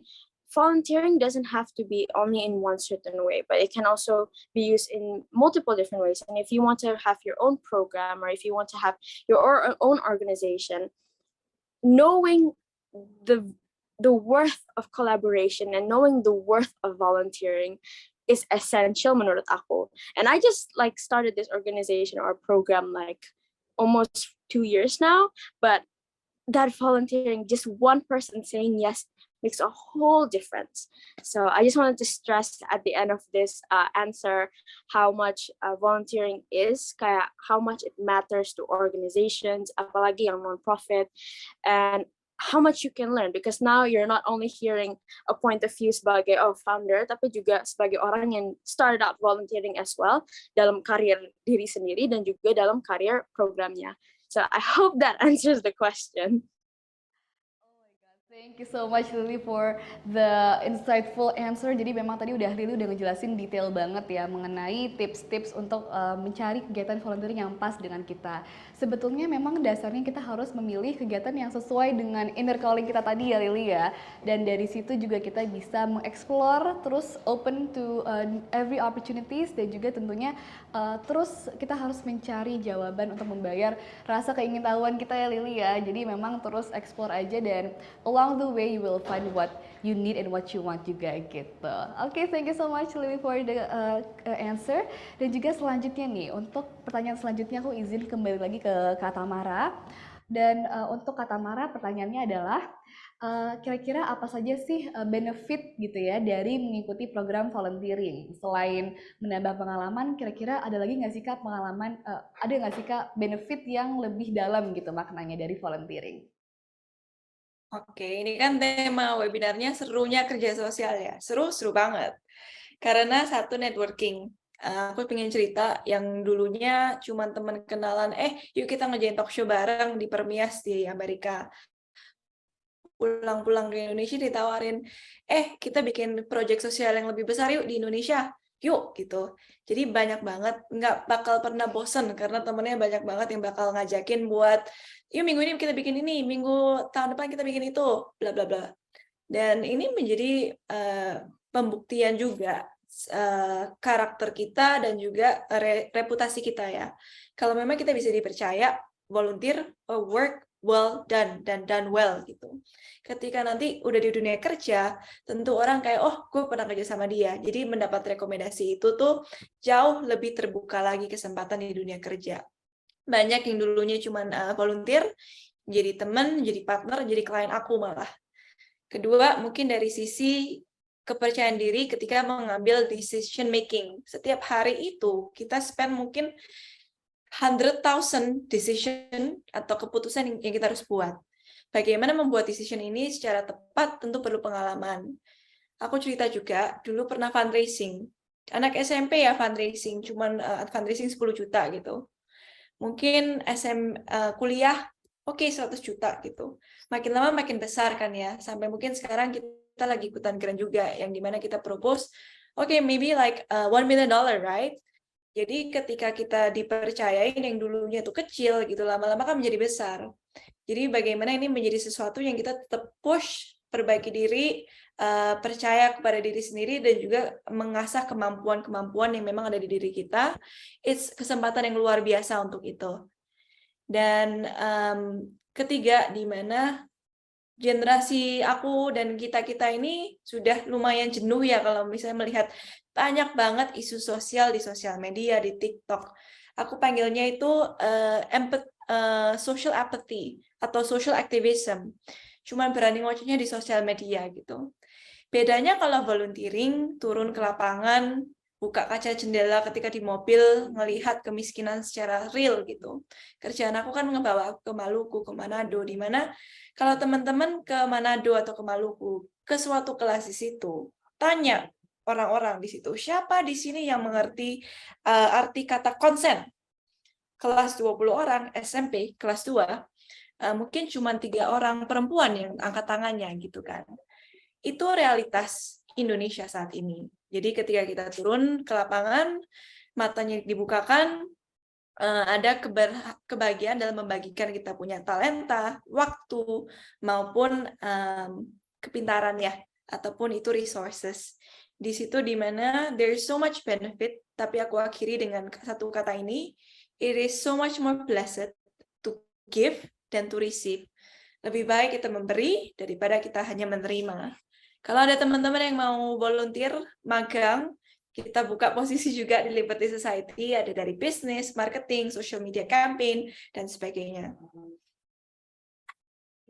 D: volunteering doesn't have to be only in one certain way, but it can also be used in multiple different ways. And if you want to have your own program, or if you want to have your own organization, knowing the worth of collaboration and knowing the worth of volunteering is essential menurut aku. And I just like started this organization or program like almost 2 years now, but that volunteering, just one person saying yes, makes a whole difference. So I just wanted to stress at the end of this answer how much volunteering is, kayak how much it matters to organizations, apalagi yang non-profit, and how much you can learn, because now you're not only hearing a point of view sebagai founder, tapi juga sebagai orang yang started out volunteering as well dalam karir diri sendiri dan juga dalam karir programnya. So I hope that answers the question.
A: Thank you so much Lily for the insightful answer. Jadi memang tadi Lily udah ngejelasin detail banget ya mengenai tips-tips untuk mencari kegiatan volunteering yang pas dengan kita. Sebetulnya memang dasarnya kita harus memilih kegiatan yang sesuai dengan inner calling kita tadi ya Lily ya. Dan dari situ juga kita bisa mengeksplor, terus open to every opportunities, dan juga tentunya terus kita harus mencari jawaban untuk membayar rasa keingintahuan kita ya Lily ya. Jadi memang terus explore aja, dan along the way you will find what you need and what you want juga gitu. Oke, thank you so much Lily for the answer. Dan juga selanjutnya nih, untuk pertanyaan selanjutnya aku izin kembali lagi ke Kak Tamara. Dan untuk Kak Tamara, pertanyaannya adalah kira-kira apa saja sih benefit gitu ya dari mengikuti program volunteering? Selain menambah pengalaman, kira-kira ada lagi nggak sih Kak pengalaman, ada nggak sih Kak benefit yang lebih dalam gitu maknanya dari volunteering?
B: Oke, ini kan tema webinarnya serunya kerja sosial ya. Seru banget. Karena satu, networking. Aku pengen cerita yang dulunya cuma teman kenalan, yuk kita ngerjain talk show bareng di Permias di Amerika. Pulang-pulang ke Indonesia ditawarin, kita bikin proyek sosial yang lebih besar yuk di Indonesia. Yuk gitu. Jadi banyak banget, nggak bakal pernah bosen karena temennya banyak banget yang bakal ngajakin buat yuk minggu ini kita bikin ini, minggu tahun depan kita bikin itu, bla bla bla. Dan ini menjadi pembuktian juga karakter kita dan juga reputasi kita ya. Kalau memang kita bisa dipercaya, volunteer, work well done dan done well gitu. Ketika nanti udah di dunia kerja, tentu orang kayak gue pernah kerja sama dia. Jadi mendapat rekomendasi itu tuh jauh lebih terbuka lagi kesempatan di dunia kerja. Banyak yang dulunya cuma volunteer, jadi teman, jadi partner, jadi klien aku malah. Kedua, mungkin dari sisi kepercayaan diri ketika mengambil decision making. Setiap hari itu kita spend mungkin 100,000 decision atau keputusan yang kita harus buat. Bagaimana membuat decision ini secara tepat tentu perlu pengalaman. Aku cerita juga, dulu pernah fundraising. Anak SMP ya fundraising, cuman fundraising 10 juta gitu. Mungkin kuliah, oke 100 juta gitu. Makin lama makin besar kan ya, sampai mungkin sekarang kita lagi ikutan keren juga, yang dimana kita propose, maybe like $1 million, right? Jadi ketika kita dipercayain yang dulunya tuh kecil gitu, lama-lama kan menjadi besar. Jadi bagaimana ini menjadi sesuatu yang kita tetap push, perbaiki diri, percaya kepada diri sendiri, dan juga mengasah kemampuan-kemampuan yang memang ada di diri kita. It's kesempatan yang luar biasa untuk itu. Dan ketiga, di mana generasi aku dan kita-kita ini sudah lumayan jenuh ya kalau misalnya melihat banyak banget isu sosial di sosial media, di TikTok. Aku panggilnya itu social apathy atau social activism. Cuman berani ngocehnya di sosial media gitu. Bedanya kalau volunteering, turun ke lapangan, buka kaca jendela ketika di mobil, ngelihat kemiskinan secara real gitu. Kerjaan aku kan ngebawa ke Maluku, ke Manado, di mana kalau teman-teman ke Manado atau ke Maluku, ke suatu kelas di situ, tanya orang-orang di situ, siapa di sini yang mengerti arti kata konsen? Kelas 20 orang, SMP, kelas 2, mungkin cuma 3 orang perempuan yang angkat tangannya gitu kan. Itu realitas Indonesia saat ini. Jadi ketika kita turun ke lapangan, matanya dibukakan, ada kebahagiaan dalam membagikan kita punya talenta, waktu, maupun kepintaran ya, ataupun itu resources. Di situ dimana there is so much benefit, tapi aku akhiri dengan satu kata ini, it is so much more blessed to give than to receive. Lebih baik kita memberi daripada kita hanya menerima. Kalau ada teman-teman yang mau volunteer, magang, kita buka posisi juga di Liberty Society, ada dari bisnis, marketing, social media campaign, dan sebagainya.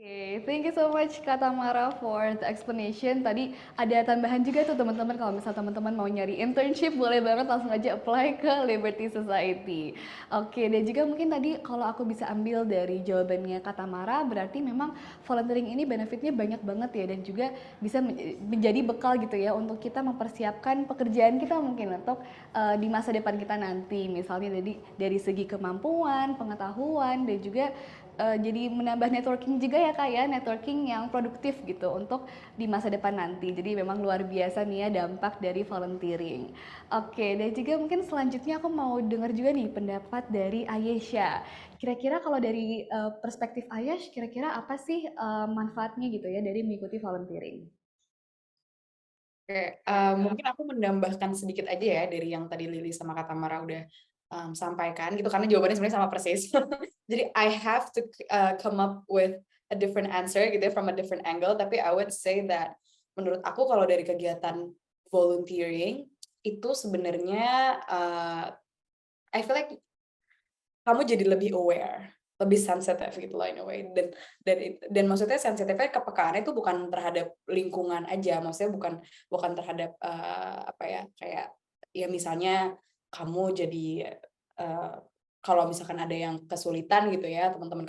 A: Oke, thank you so much Kak Tamara for the explanation. Tadi ada tambahan juga tuh teman-teman, kalau misal teman-teman mau nyari internship, boleh banget langsung aja apply ke Liberty Society. Oke, dan juga mungkin tadi kalau aku bisa ambil dari jawabannya Kak Tamara, berarti memang volunteering ini benefitnya banyak banget ya, dan juga bisa menjadi bekal gitu ya untuk kita mempersiapkan pekerjaan kita mungkin untuk di masa depan kita nanti. Misalnya dari segi kemampuan, pengetahuan, dan juga jadi menambah networking juga ya Kak ya, networking yang produktif gitu untuk di masa depan nanti. Jadi memang luar biasa nih ya dampak dari volunteering. Oke, dan juga mungkin selanjutnya aku mau dengar juga nih pendapat dari Ayesha. Kira-kira kalau dari perspektif Ayesha, kira-kira apa sih manfaatnya gitu ya dari mengikuti volunteering?
C: Oke, mungkin aku menambahkan sedikit aja ya dari yang tadi Lily sama Kak Tamara udah sampaikan gitu, karena jawabannya sebenarnya sama persis. Jadi I have to come up with a different answer gitu ya, from a different angle, tapi I would say that menurut aku kalau dari kegiatan volunteering itu sebenarnya I feel like kamu jadi lebih aware, lebih sensitive gitu loh in a way, dan maksudnya sensitifnya kepekaannya itu bukan terhadap lingkungan aja, maksudnya bukan terhadap apa ya, kayak ya misalnya kamu jadi kalau misalkan ada yang kesulitan gitu ya, teman-teman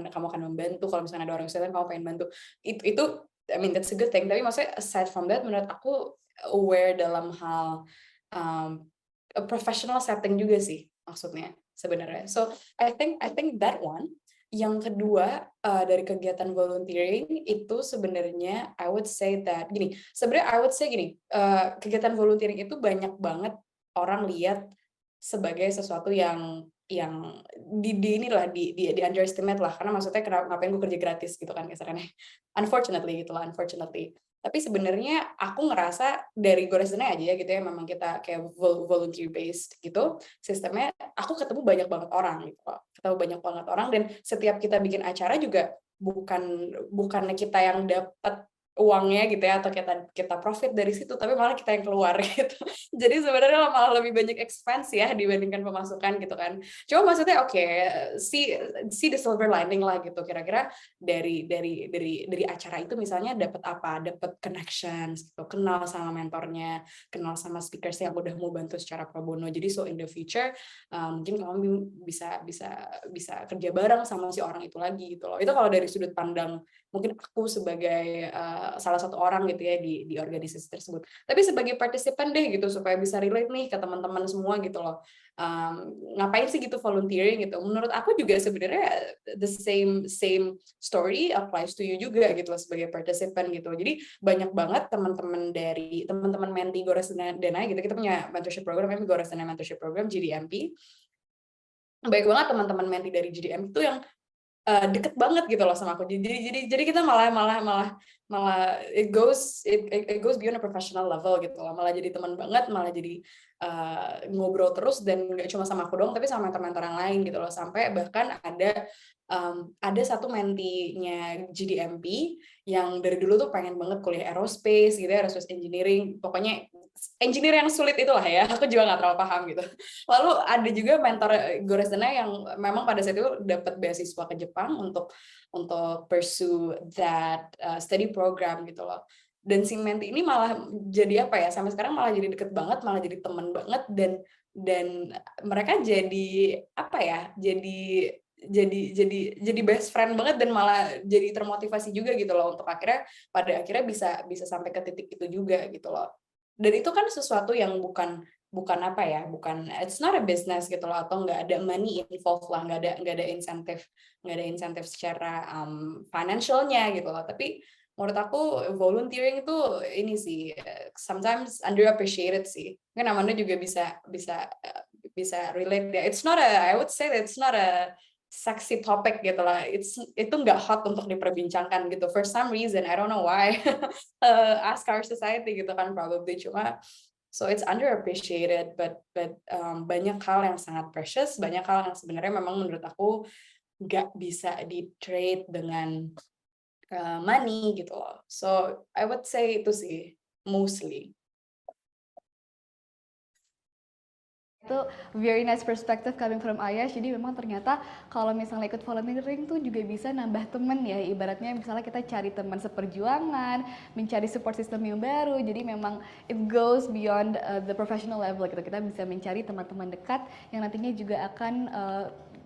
C: kamu akan membantu, kalau misalnya ada orang kesulitan kamu pengen bantu, itu I mean that's a good thing, tapi maksudnya aside from that menurut aku aware dalam hal a professional setting juga sih maksudnya sebenarnya. So I think that one. Yang kedua dari kegiatan volunteering itu sebenarnya I would say that gini, sebenarnya I would say gini, kegiatan volunteering itu banyak banget orang lihat sebagai sesuatu yang di underestimate lah, karena maksudnya ngapain gue kerja gratis gitu kan kasarnya, unfortunately. Tapi sebenarnya aku ngerasa dari Gores Denai aja ya gitu ya, memang kita kayak volunteer based gitu sistemnya, aku ketemu banyak banget orang, dan setiap kita bikin acara juga bukannya kita yang dapat uangnya gitu ya, atau kita profit dari situ, tapi malah kita yang keluar gitu. Jadi sebenarnya malah lebih banyak expense ya dibandingkan pemasukan gitu kan. Cuma maksudnya oke, see the silver lining lah gitu. Kira-kira dari acara itu misalnya dapat apa? Dapat connections gitu, kenal sama mentornya, kenal sama speakers yang udah mau bantu secara pro bono. Jadi so in the future mungkin kamu bisa kerja bareng sama si orang itu lagi gitu loh. Itu kalau dari sudut pandang mungkin aku sebagai salah satu orang gitu ya di organisasi tersebut. Tapi sebagai partisipan deh gitu, supaya bisa relate nih ke teman-teman semua gitu loh. Ngapain sih gitu volunteering gitu? Menurut aku juga sebenarnya the same story applies to you juga gitu loh sebagai partisipan gitu. Jadi banyak banget teman-teman menti Gores Denai gitu. Kita punya mentorship program, namanya Gores Denai Mentorship Program GDMP. Baik banget teman-teman menti dari GDMP itu yang deket banget gitu loh sama aku. Jadi kita malah it goes beyond a professional level gitu loh. Malah jadi teman banget, malah jadi ngobrol terus, dan nggak cuma sama aku doang tapi sama mentor-mentor yang lain gitu loh. Sampai bahkan ada satu mentinya GDMP yang dari dulu tuh pengen banget kuliah aerospace gitu ya, aerospace engineering, pokoknya engineer yang sulit itulah ya, aku juga nggak terlalu paham gitu. Lalu ada juga mentor Gores Denai yang memang pada saat itu dapat beasiswa ke Jepang untuk pursue that study program gitu loh. Dan si Menti ini malah jadi apa ya, sampai sekarang malah jadi deket banget, malah jadi teman banget, dan mereka jadi apa ya, jadi best friend banget, dan malah jadi termotivasi juga gitu loh, untuk pada akhirnya bisa sampai ke titik itu juga gitu loh. Dan itu kan sesuatu yang bukan apa ya, it's not a business gitu loh, atau nggak ada money involved lah, nggak ada insentif secara financialnya gitu loh. Tapi menurut aku volunteering itu ini sih sometimes underappreciated sih. Kan Amanda juga bisa relate ya. I would say that it's not a sexy topic gitu lah. Itu nggak hot untuk diperbincangkan gitu. For some reason, I don't know why. Ask our society gitu kan, probably. Cuma so it's underappreciated, but banyak hal yang sangat precious, banyak hal yang sebenarnya memang menurut aku nggak bisa di trade dengan money gitu loh. So I would say itu sih mostly.
A: Itu very nice perspective coming from Ayash. Jadi memang ternyata kalau misalnya ikut volunteering tuh juga bisa nambah temen ya. Ibaratnya misalnya kita cari teman seperjuangan, mencari support system yang baru. Jadi memang it goes beyond the professional level gitu. Kita bisa mencari teman-teman dekat yang nantinya juga akan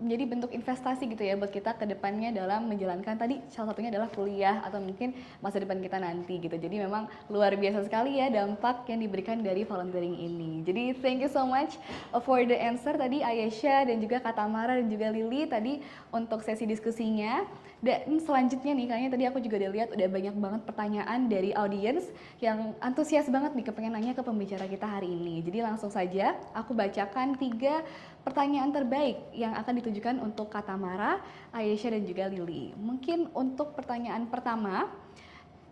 A: menjadi bentuk investasi gitu ya buat kita ke depannya dalam menjalankan tadi salah satunya adalah kuliah atau mungkin masa depan kita nanti gitu. Jadi memang luar biasa sekali ya dampak yang diberikan dari volunteering ini. Jadi thank you so much for the answer tadi Ayesha dan juga Kak Tamara dan juga Lily tadi untuk sesi diskusinya. Dan selanjutnya nih kayaknya tadi aku juga udah lihat udah banyak banget pertanyaan dari audiens yang antusias banget nih kepengen nanya ke pembicara kita hari ini. Jadi langsung saja aku bacakan 3 pertanyaan terbaik yang akan ditujukan untuk Kak Tamara, Ayesha dan juga Lily. Mungkin untuk pertanyaan pertama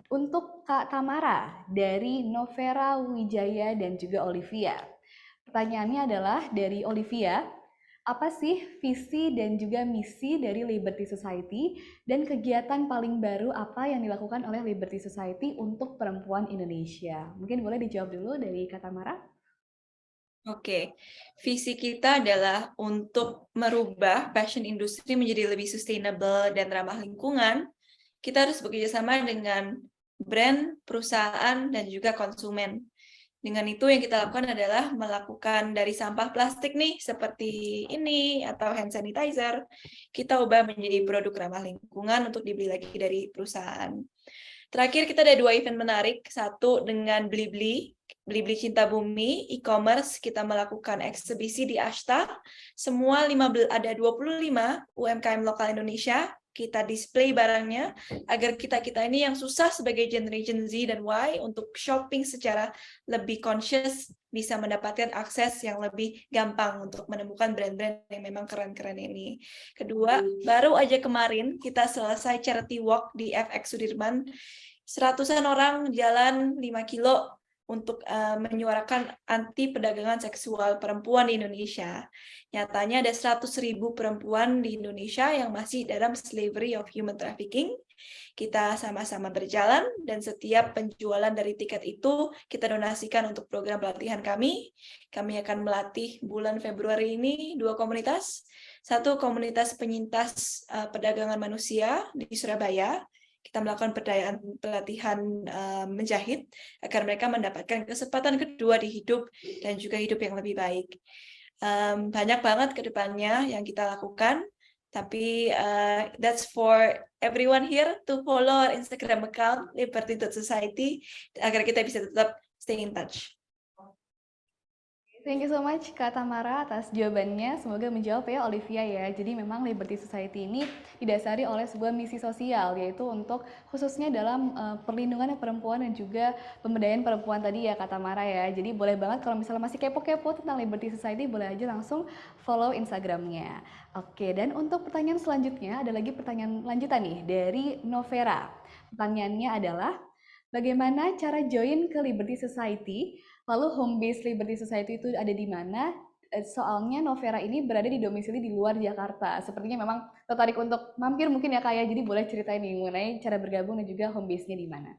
A: untuk Kak Tamara dari Novera Wijaya dan juga Olivia. Pertanyaannya adalah dari Olivia, apa sih visi dan juga misi dari Liberty Society dan kegiatan paling baru apa yang dilakukan oleh Liberty Society untuk perempuan Indonesia? Mungkin boleh dijawab dulu dari Kak Tamara.
B: Oke, visi kita adalah untuk merubah fashion industry menjadi lebih sustainable dan ramah lingkungan. Kita harus bekerjasama dengan brand, perusahaan, dan juga konsumen. Dengan itu yang kita lakukan adalah melakukan dari sampah plastik nih, seperti ini, atau hand sanitizer, kita ubah menjadi produk ramah lingkungan untuk dibeli lagi dari perusahaan. Terakhir kita ada 2 event menarik, satu dengan Blibli Cinta Bumi, e-commerce, kita melakukan eksibisi di Ashta, semua ada 25 UMKM lokal Indonesia, kita display barangnya, agar kita ini yang susah sebagai Generation Z dan Y untuk shopping secara lebih conscious, bisa mendapatkan akses yang lebih gampang untuk menemukan brand-brand yang memang keren-keren ini. Kedua, baru aja kemarin kita selesai charity walk di FX Sudirman, 100-an orang jalan 5 kilo untuk menyuarakan anti perdagangan seksual perempuan di Indonesia. Nyatanya ada 100.000 perempuan di Indonesia yang masih dalam slavery of human trafficking. Kita sama-sama berjalan dan setiap penjualan dari tiket itu kita donasikan untuk program pelatihan kami. Kami akan melatih bulan Februari ini 2 komunitas. Satu komunitas penyintas perdagangan manusia di Surabaya. Kita melakukan pelatihan menjahit agar mereka mendapatkan kesempatan kedua di hidup dan juga hidup yang lebih baik. Banyak banget ke depannya yang kita lakukan, tapi that's for everyone here to follow our Instagram account liberty.society agar kita bisa tetap stay in touch.
A: Thank you so much Kak Tamara atas jawabannya. Semoga menjawab ya Olivia ya. Jadi memang Liberty Society ini didasari oleh sebuah misi sosial, yaitu untuk khususnya dalam perlindungan perempuan dan juga pemberdayaan perempuan tadi ya Kak Tamara ya. Jadi boleh banget kalau misalnya masih kepo-kepo tentang Liberty Society, boleh aja langsung follow Instagramnya. Oke, dan untuk pertanyaan selanjutnya ada lagi pertanyaan lanjutan nih dari Novera. Pertanyaannya adalah, bagaimana cara join ke Liberty Society? Lalu home base Liberty Society itu ada di mana? Soalnya Novera ini berada di domisili di luar Jakarta. Sepertinya memang tertarik untuk mampir mungkin ya Kak ya. Jadi boleh ceritain nih mengenai cara bergabung dan juga home base-nya di mana.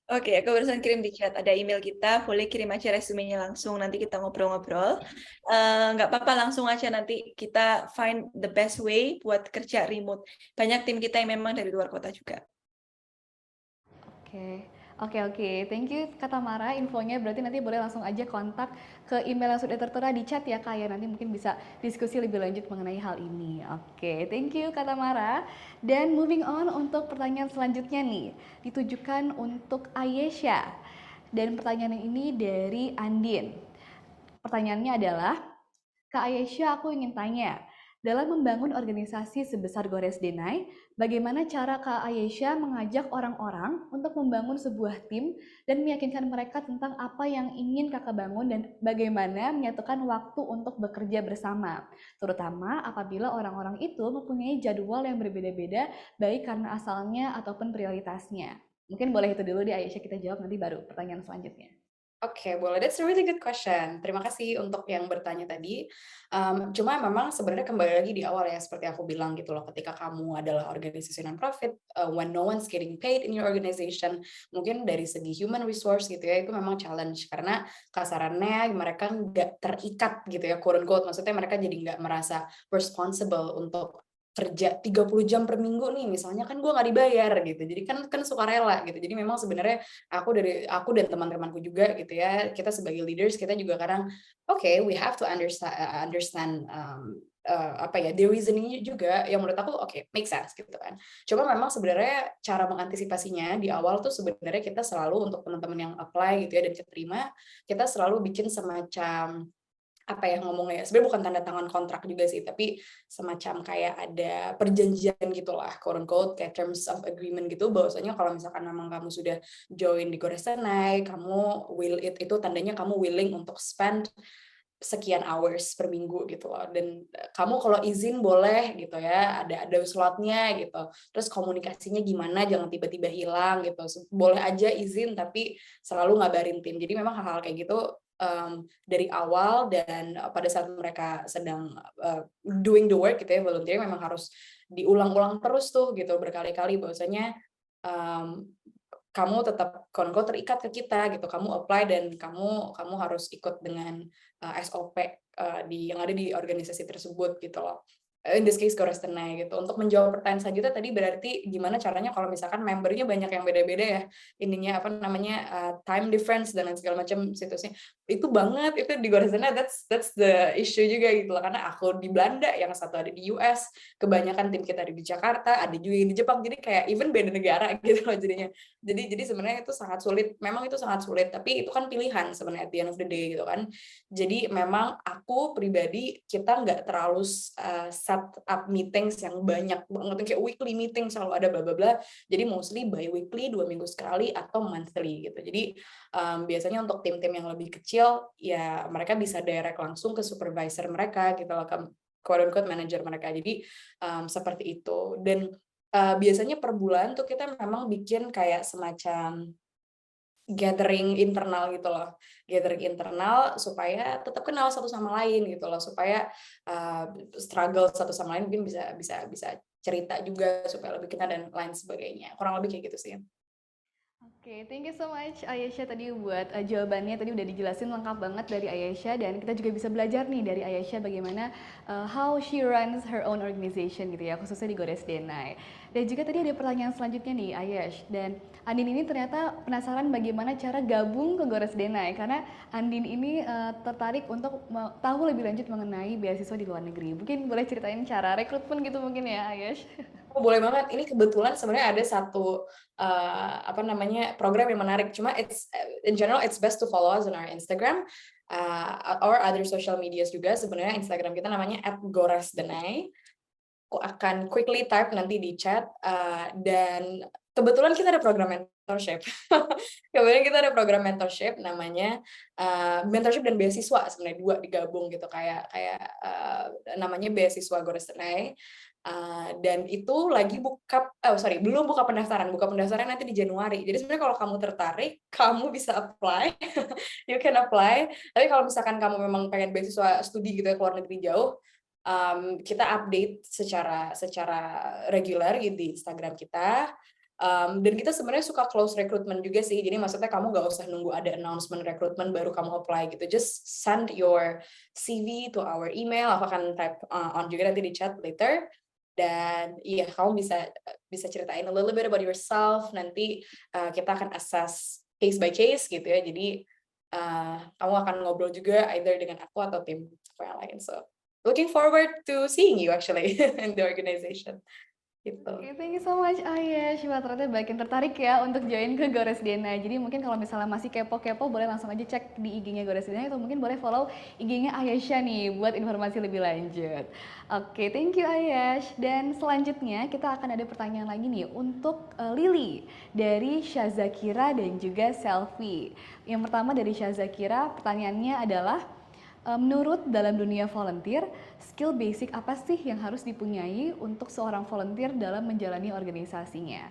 B: Oke, aku barusan kirim di chat, ada email kita, boleh kirim aja resumenya langsung, nanti kita ngobrol-ngobrol. Nggak apa-apa, langsung aja nanti kita find the best way buat kerja remote. Banyak tim kita yang memang dari luar kota juga.
A: Oke. Oke, thank you Kak Tamara infonya. Berarti nanti boleh langsung aja kontak ke email yang sudah tertera di chat ya Kak ya. Nanti mungkin bisa diskusi lebih lanjut mengenai hal ini. Oke, thank you Kak Tamara. Dan moving on untuk pertanyaan selanjutnya nih, ditujukan untuk Ayesha. Dan pertanyaan ini dari Andin. Pertanyaannya adalah, Kak Ayesha, aku ingin tanya, dalam membangun organisasi sebesar Gores Denai, bagaimana cara Kak Ayesha mengajak orang-orang untuk membangun sebuah tim dan meyakinkan mereka tentang apa yang ingin kakak bangun dan bagaimana menyatukan waktu untuk bekerja bersama, terutama apabila orang-orang itu mempunyai jadwal yang berbeda-beda, baik karena asalnya ataupun prioritasnya. Mungkin boleh itu dulu di Ayesha, kita jawab nanti baru pertanyaan selanjutnya.
C: Oke, boleh. That's a really good question. Terima kasih untuk yang bertanya tadi. Cuma memang sebenarnya kembali lagi di awal ya, seperti aku bilang gitu loh, ketika kamu adalah organisasi non-profit, when no one's getting paid in your organization, mungkin dari segi human resource gitu ya, itu memang challenge. Karena kasarannya mereka nggak terikat gitu ya, quote unquote. Maksudnya mereka jadi nggak merasa responsible untuk kerja 30 jam per minggu nih, misalnya kan gue nggak dibayar gitu. Jadi kan sukarela gitu. Jadi memang sebenarnya aku dan teman-temanku juga gitu ya, kita sebagai leaders kita juga kadang we have to understand apa ya, the reasoning juga yang menurut aku make sense gitu kan. Cuma memang sebenarnya cara mengantisipasinya di awal tuh sebenarnya kita selalu untuk teman-teman yang apply gitu ya dan keterima, kita selalu bikin semacam apa ya ngomongnya, sebenarnya bukan tanda tangan kontrak juga sih, tapi semacam kayak ada perjanjian gitulah, quote unquote, kayak terms of agreement gitu, bahwasanya kalau misalkan memang kamu sudah join di Gores Denai, kamu itu tandanya kamu willing untuk spend sekian hours per minggu gitu loh, dan kamu kalau izin boleh gitu ya, ada slotnya gitu, terus komunikasinya gimana, jangan tiba-tiba hilang gitu, boleh aja izin tapi selalu ngabarin tim. Jadi memang hal-hal kayak gitu dari awal dan pada saat mereka sedang doing the work gitu ya, volunteer, memang harus diulang-ulang terus tuh gitu berkali-kali, bahwasanya kamu tetap konko terikat ke kita gitu, kamu apply dan kamu harus ikut dengan SOP yang ada di organisasi tersebut gitu loh. In this case Gores Denai gitu. Untuk menjawab pertanyaan selanjutnya tadi, berarti gimana caranya kalau misalkan membernya banyak yang beda-beda ya, ininya apa namanya, time difference dan lain segala macam situsnya. Itu banget, itu di Gores Denai, that's the issue juga gitu loh, karena aku di Belanda, yang satu ada di US, kebanyakan tim kita ada di Jakarta, ada juga yang di Jepang, jadi kayak even beda negara gitu loh jadinya. Jadi sebenarnya itu sangat sulit, memang itu sangat sulit, tapi itu kan pilihan sebenarnya at the end of the day gitu kan. Jadi memang aku pribadi, kita nggak terlalu set up meetings yang banyak banget, kayak weekly meeting selalu ada bla bla bla. Jadi mostly bi-weekly, 2 minggu sekali atau monthly gitu. Jadi biasanya untuk tim-tim yang lebih kecil ya mereka bisa direct langsung ke supervisor mereka gitu loh, ke quote unquote manager mereka. Jadi seperti itu. Dan biasanya per bulan tuh kita memang bikin kayak semacam gathering internal gitu loh, gathering internal supaya tetap kenal satu sama lain gitu loh, supaya struggle satu sama lain mungkin bisa cerita juga supaya lebih kenal dan lain sebagainya, kurang lebih kayak gitu sih.
A: Oke, thank you so much Ayesha tadi buat jawabannya, tadi udah dijelasin lengkap banget dari Ayesha, dan kita juga bisa belajar nih dari Ayesha bagaimana how she runs her own organization gitu ya, khususnya di Gores Denai. Dan juga tadi ada pertanyaan selanjutnya nih Ayesh, dan Andin ini ternyata penasaran bagaimana cara gabung ke Gores Denai, karena Andin ini tertarik untuk tahu lebih lanjut mengenai beasiswa di luar negeri. Mungkin boleh ceritain cara rekrutmen gitu mungkin ya Ayesh?
C: Oh, boleh banget. Ini kebetulan sebenarnya ada satu program yang menarik. Cuma in general it's best to follow us on our Instagram or other social medias juga. Sebenarnya Instagram kita namanya @goresdenai. Aku akan quickly type nanti di chat, dan kebetulan kita ada program mentorship. Kemudian kita ada program mentorship namanya mentorship dan beasiswa, sebenarnya 2 digabung gitu, kayak namanya beasiswa Gores Denai. Dan itu lagi belum buka pendaftaran nanti di Januari. Jadi sebenarnya kalau kamu tertarik, kamu bisa apply, you can apply. Tapi kalau misalkan kamu memang pengen beasiswa studi gitu ya, ke luar negeri jauh, kita update secara reguler gitu di Instagram kita. Dan kita sebenarnya suka close recruitment juga sih. Jadi maksudnya kamu nggak usah nunggu ada announcement recruitment baru kamu apply gitu. Just send your CV to our email. Aku akan type on juga nanti di chat later. Dan iya, kamu bisa ceritain a little bit about yourself. Nanti kita akan assess case by case gitu ya. Jadi kamu akan ngobrol juga either dengan aku atau tim aku yang lain. So looking forward to seeing you actually in the organization. Gitu.
A: Oke, thank you so much Ayesh. Wah, ternyata banyak yang tertarik ya untuk join ke Gores DNA. Jadi mungkin kalau misalnya masih kepo-kepo boleh langsung aja cek di IG-nya Gores DNA atau mungkin boleh follow IG-nya Ayesha nih buat informasi lebih lanjut. Oke, thank you Ayesh. Dan selanjutnya kita akan ada pertanyaan lagi nih untuk Lily dari Syazakira dan juga Selfie. Yang pertama dari Syazakira, pertanyaannya adalah menurut dalam dunia volunteer, skill basic apa sih yang harus dipunyai untuk seorang volunteer dalam menjalani organisasinya?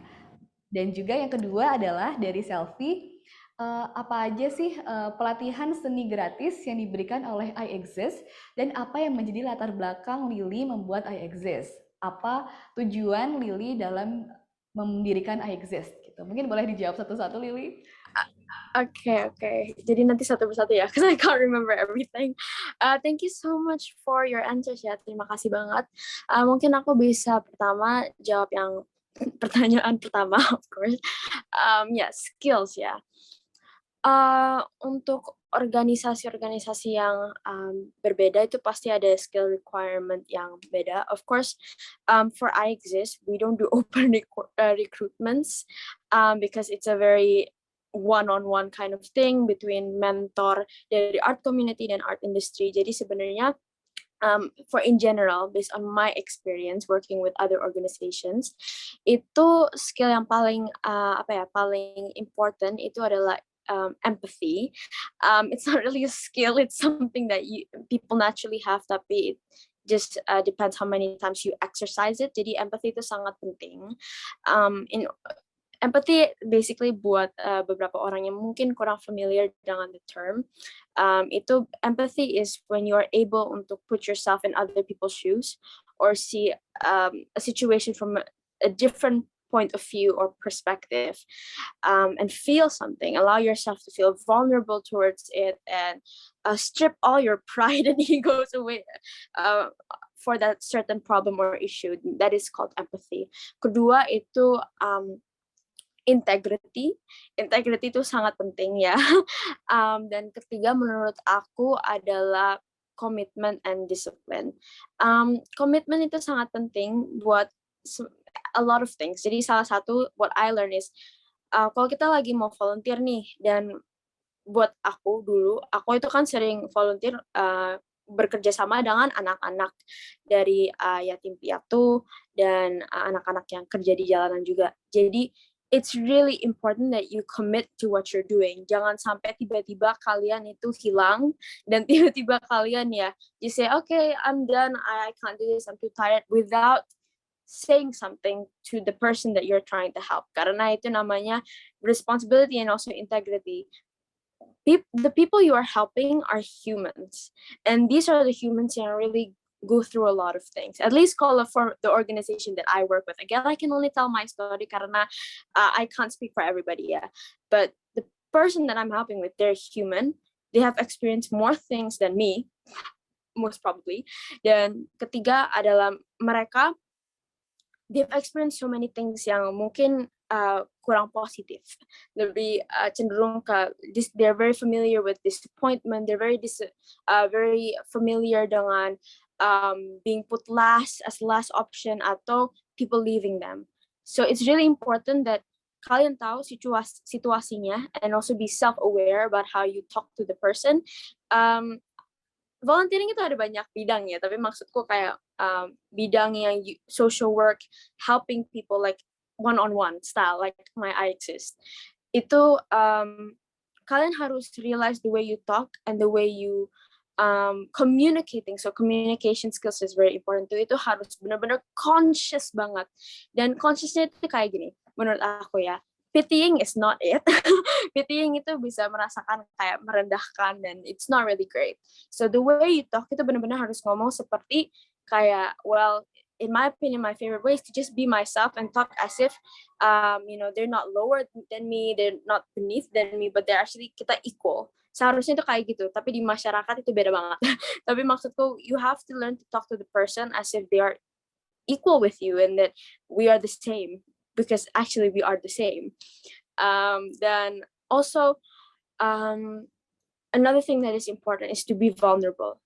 A: Dan juga yang kedua adalah dari Selfie, apa aja sih pelatihan seni gratis yang diberikan oleh iExist dan apa yang menjadi latar belakang Lily membuat iExist? Apa tujuan Lily dalam mendirikan iExist? Gitu. Mungkin boleh dijawab satu-satu Lily.
D: Okay. Jadi nanti satu persatu ya, because I can't remember everything. Thank you so much for your answers ya. Terima kasih banget. Mungkin aku bisa pertama jawab yang pertanyaan pertama, of course. Skills ya. Untuk organisasi-organisasi yang berbeda itu pasti ada skill requirement yang beda. Of course, for iExist, we don't do open recruitments because it's a very one-on-one kind of thing between mentor dari art community dan art industry. Jadi sebenarnya for in general, based on my experience working with other organizations, itu skill yang paling paling important itu adalah empathy. It's not really a skill; it's something that people naturally have, tapi it just depends how many times you exercise it. Jadi empathy itu sangat penting. Empathy basically buat beberapa orang yang mungkin kurang familiar dengan the term, itu empathy is when you are able untuk put yourself in other people's shoes or see a situation from a different point of view or perspective, and feel something, allow yourself to feel vulnerable towards it, and strip all your pride and egos away for that certain problem or issue. That is called empathy. Kedua itu integrity itu sangat penting ya. Dan ketiga menurut aku adalah commitment and discipline. Commitment itu sangat penting buat a lot of things. Jadi salah satu what I learn is kalau kita lagi mau volunteer nih, dan buat aku itu kan sering volunteer bekerja sama dengan anak-anak dari yatim piatu dan anak-anak yang kerja di jalanan juga. Jadi it's really important that you commit to what you're doing. Jangan sampai tiba-tiba kalian itu hilang dan tiba-tiba kalian you say, okay, I'm done, I can't do this, I'm too tired, without saying something to the person that you're trying to help. Karena itu namanya responsibility and also integrity. The people you are helping are humans, and these are the humans who really go through a lot of things. At least for the organization that I work with. Again, I can only tell my story karena I can't speak for everybody, but the person that I'm helping with, they're human. They have experienced more things than me, most probably. Dan ketiga adalah mereka, they've experienced so many things yang mungkin kurang positif. Lebih cenderung ke they're very familiar with disappointment. They're very familiar dengan being put as last option atau people leaving them. So it's really important that kalian tahu situasinya and also be self-aware about how you talk to the person. Volunteering itu ada banyak bidang ya, tapi maksudku kayak bidang yang social work, helping people like one-on-one style, like my iExist. Itu kalian harus realize the way you talk and the way you communicating. So communication skills is very important too. Itu harus benar-benar conscious banget. Dan consciousnya itu kayak gini, menurut aku ya. Pitying is not it. Pitying itu bisa merasakan kayak merendahkan dan it's not really great. So the way you talk itu benar-benar harus ngomong seperti kayak, well, in my opinion, my favorite way is to just be myself and talk as if, they're not lower than me, they're not beneath than me, but they're actually kita equal. Seharusnya itu kayak gitu, tapi di masyarakat itu beda banget. Tapi maksudku, you have to learn to talk to the person as if they are equal with you and that we are the same, because actually we are the same. Then also another thing that is important is to be vulnerable.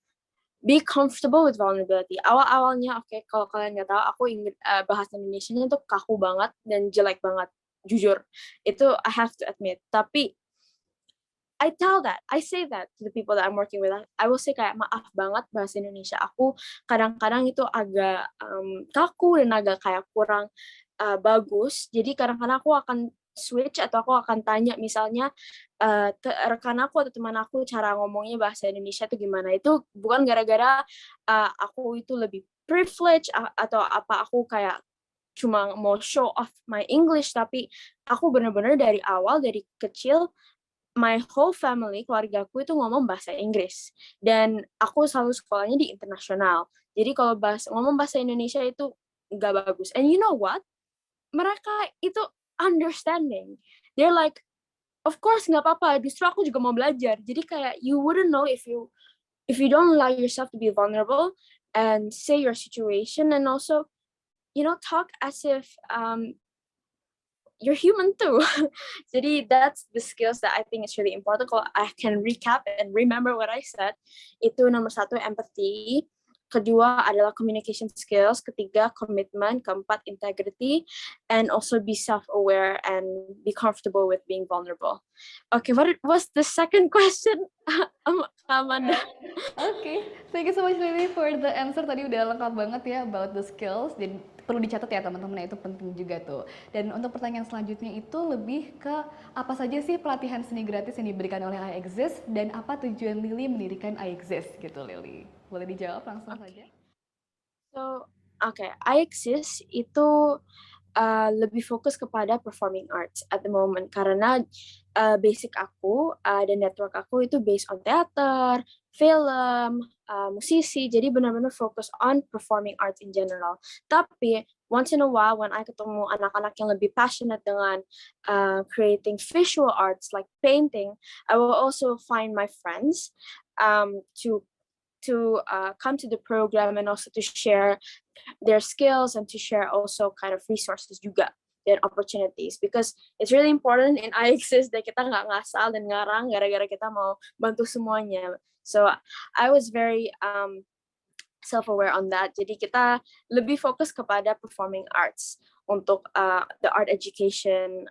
D: Be comfortable with vulnerability. Awal-awalnya, oke, kalau kalian nggak tahu, aku bahasa Indonesianya tuh kaku banget dan jelek banget, jujur. Itu I have to admit. Tapi I say that to the people that I'm working with. I will say kayak, maaf banget bahasa Indonesia aku kadang-kadang itu agak kaku dan agak kayak kurang bagus. Jadi kadang-kadang aku akan switch atau aku akan tanya misalnya rekan aku atau teman aku cara ngomongnya bahasa Indonesia itu gimana. Itu bukan gara-gara aku itu lebih privilege atau apa, aku kayak cuma mau show off my English, tapi aku benar-benar dari awal, dari kecil, my whole family, keluargaku itu ngomong bahasa Inggris. Dan aku selalu sekolahnya di internasional. Jadi kalau ngomong bahasa Indonesia itu nggak bagus. And you know what? Mereka itu understanding. They're like, of course nggak apa-apa, justru aku juga mau belajar. Jadi kayak you wouldn't know if you don't allow yourself to be vulnerable and say your situation, and also, you know, talk as if you're human too. Jadi that's the skills that I think is really important. Kalau I can recap and remember what I said, itu nomor 1 empathy, kedua adalah communication skills, ketiga commitment, keempat integrity, and also be self-aware and be comfortable with being vulnerable. Okay, what was the second question, Amanda?
A: Okay, thank you so much Lily for the answer. Tadi udah lengkap banget ya about the skills, dan perlu dicatat ya teman-teman, itu penting juga tuh. Dan untuk pertanyaan selanjutnya itu lebih ke apa saja sih pelatihan seni gratis yang diberikan oleh iExist dan apa tujuan Lily mendirikan iExist gitu, Lily? Boleh dijawab langsung saja?
D: So, iExist itu lebih fokus kepada performing arts at the moment, karena basic aku dan network aku itu based on teater, film, musisi, jadi benar-benar fokus on performing arts in general. Tapi once in a while when I ketemu anak-anak yang lebih passionate dengan creating visual arts like painting, I will also find my friends to come to the program and also to share their skills and to share also kind of resources juga dan opportunities, because it's really important in iExist that kita nggak ngasal dan ngarang gara-gara kita mau bantu semuanya. So I was very self-aware on that. Jadi kita lebih fokus kepada performing arts untuk the art education,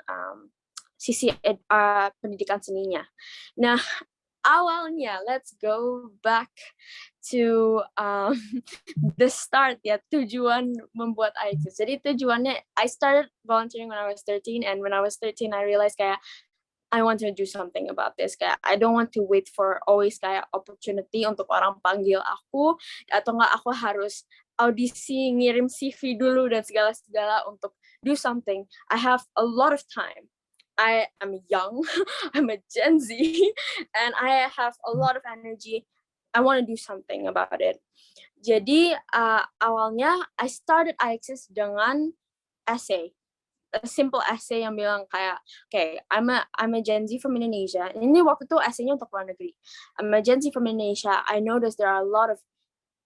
D: sisi pendidikan seninya. Nah, awalnya, let's go back to the start ya, tujuan membuat iExist. Jadi tujuannya, I started volunteering when I was 13, and when I was 13 I realized kayak I want to do something about this. Kayak I don't want to wait for always kayak opportunity untuk orang panggil aku, atau nggak aku harus audisi, ngirim CV dulu dan segala-segala untuk do something. I have a lot of time. I am young, I'm a Gen Z, and I have a lot of energy. I want to do something about it. Jadi awalnya I started iExist dengan essay, a simple essay yang bilang kayak, okay, I'm a Gen Z from Indonesia. Ini waktu itu essaynya untuk luar negeri. I'm a Gen Z from Indonesia. I noticed there are a lot of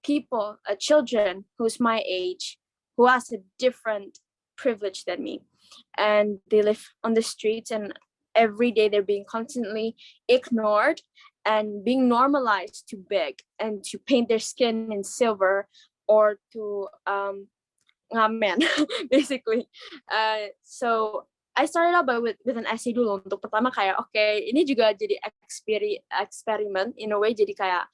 D: people, children who's my age, who has a different privilege than me. And they live on the streets, and every day they're being constantly ignored and being normalized to beg and to paint their skin in silver or to ngamen, basically. So I started out with an essay dulu untuk pertama kayak, okay, ini juga jadi eksperimen in a way, jadi kayak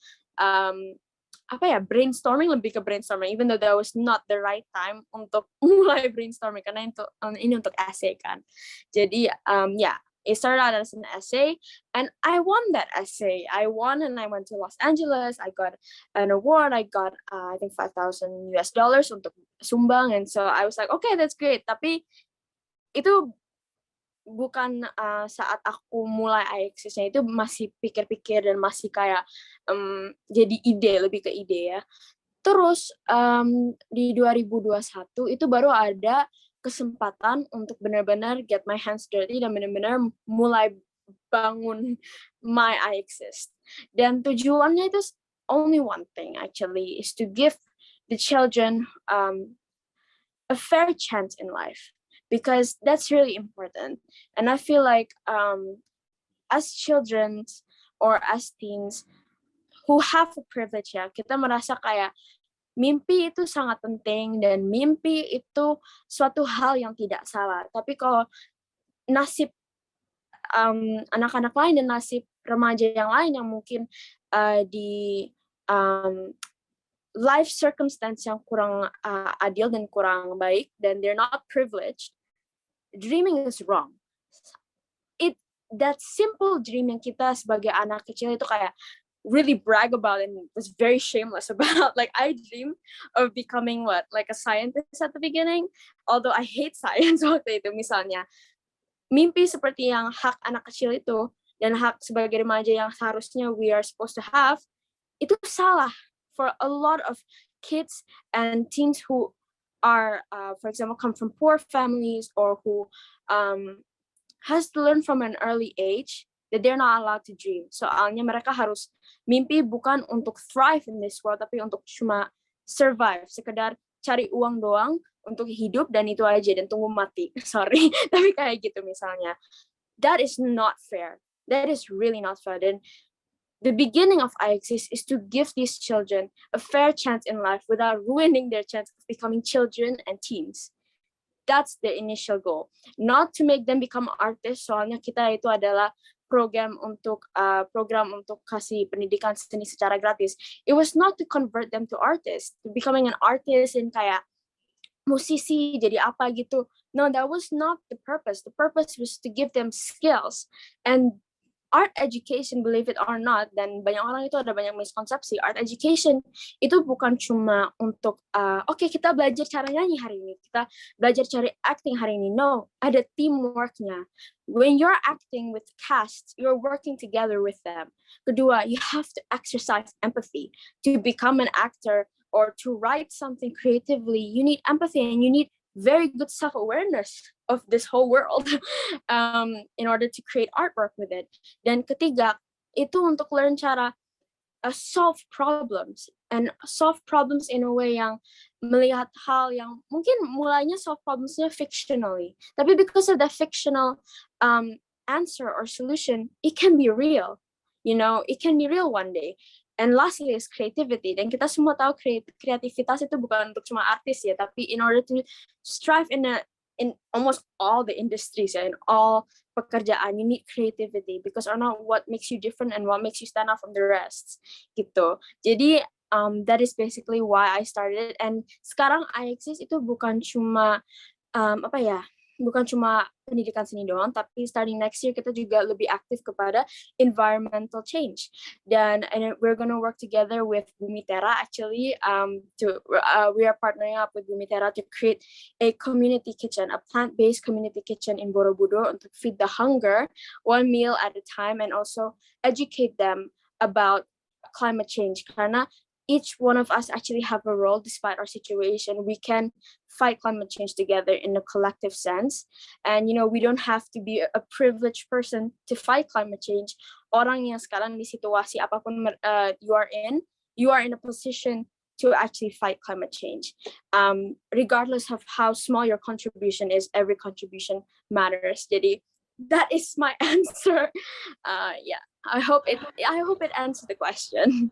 D: brainstorming, lebih ke brainstorming, even though that was not the right time untuk mulai brainstorming karena ini untuk essay kan. Jadi it started out as an essay, and I won that essay. I won, and I went to Los Angeles. I got an award. I got I think $5,000 untuk sumbang, and so I was like, okay, that's great. Tapi itu bukan saat aku mulai iExist-nya, itu masih pikir-pikir dan masih kayak jadi ide, lebih ke ide ya. Terus di 2021 itu baru ada kesempatan untuk benar-benar get my hands dirty dan benar-benar mulai bangun my iExist. Dan tujuannya itu only one thing actually, is to give the children a fair chance in life, because that's really important. And I feel like as children or as teens who have a privilege ya, kita merasa kayak mimpi itu sangat penting dan mimpi itu suatu hal yang tidak salah. Tapi kalau nasib anak-anak lain dan nasib remaja yang lain yang mungkin di life circumstance yang kurang adil dan kurang baik, dan they're not privileged, dreaming is wrong. That simple dream yang kita sebagai anak kecil itu kayak really brag about and was very shameless about. Like I dreamed of becoming like a scientist at the beginning, although I hate science waktu itu misalnya. Mimpi seperti yang hak anak kecil itu dan hak sebagai remaja yang seharusnya we are supposed to have, itu salah for a lot of kids and teens who are, for example, come from poor families or who has to learn from an early age that they're not allowed to dream. Soalnya mereka harus mimpi bukan untuk thrive in this world, tapi untuk cuma survive, sekedar cari uang doang untuk hidup dan itu aja, dan tunggu mati. Sorry, tapi kayak gitu misalnya. That is not fair. That is really not fair. And the beginning of I Exist is to give these children a fair chance in life without ruining their chance of becoming children and teens. That's the initial goal. Not to make them become artists, soalnya kita itu adalah program untuk kasih pendidikan seni secara gratis. It was not to convert them to artists, to becoming an artist and kayak musisi jadi apa gitu. No, that was not the purpose. The purpose was to give them skills. And art education, believe it or not, dan banyak orang itu ada banyak miskonsepsi. Art education itu bukan cuma untuk oke, kita belajar cara nyanyi hari ini, kita belajar cara acting hari ini. No, ada teamworknya. When you're acting with cast, you're working together with them. Kedua, you have to exercise empathy. To become an actor or to write something creatively, you need empathy and you need very good self-awareness of this whole world in order to create artwork with it. Dan ketiga, itu untuk learn cara solve problems, and solve problems in a way yang melihat hal yang mungkin mulainya solve problemsnya fictionally, tapi because of the fictional answer or solution, it can be real, you know, it can be real one day. And lastly is creativity. Dan kita semua tahu kreativitas itu bukan untuk cuma artis ya, tapi in order to strive in almost all the industries, in all pekerjaan, you need creativity, because or not what makes you different and what makes you stand out from the rest gitu. Jadi that is basically why I started. And sekarang I Exist itu bukan cuma bukan cuma pendidikan seni doang, tapi starting next year kita juga lebih aktif kepada environmental change. Dan we're gonna work together with Bumitera actually we are partnering up with Bumitera to create a community kitchen, a plant-based community kitchen in Borobudur untuk feed the hunger one meal at a time, and also educate them about climate change. Karena each one of us actually have a role despite our situation. We can fight climate change together in a collective sense. And, you know, we don't have to be a privileged person to fight climate change. Orang yang sekarang di situasi apapun you are in a position to actually fight climate change. Regardless of how small your contribution is, every contribution matters. Jadi, that is my answer. Yeah, I hope it answered the question.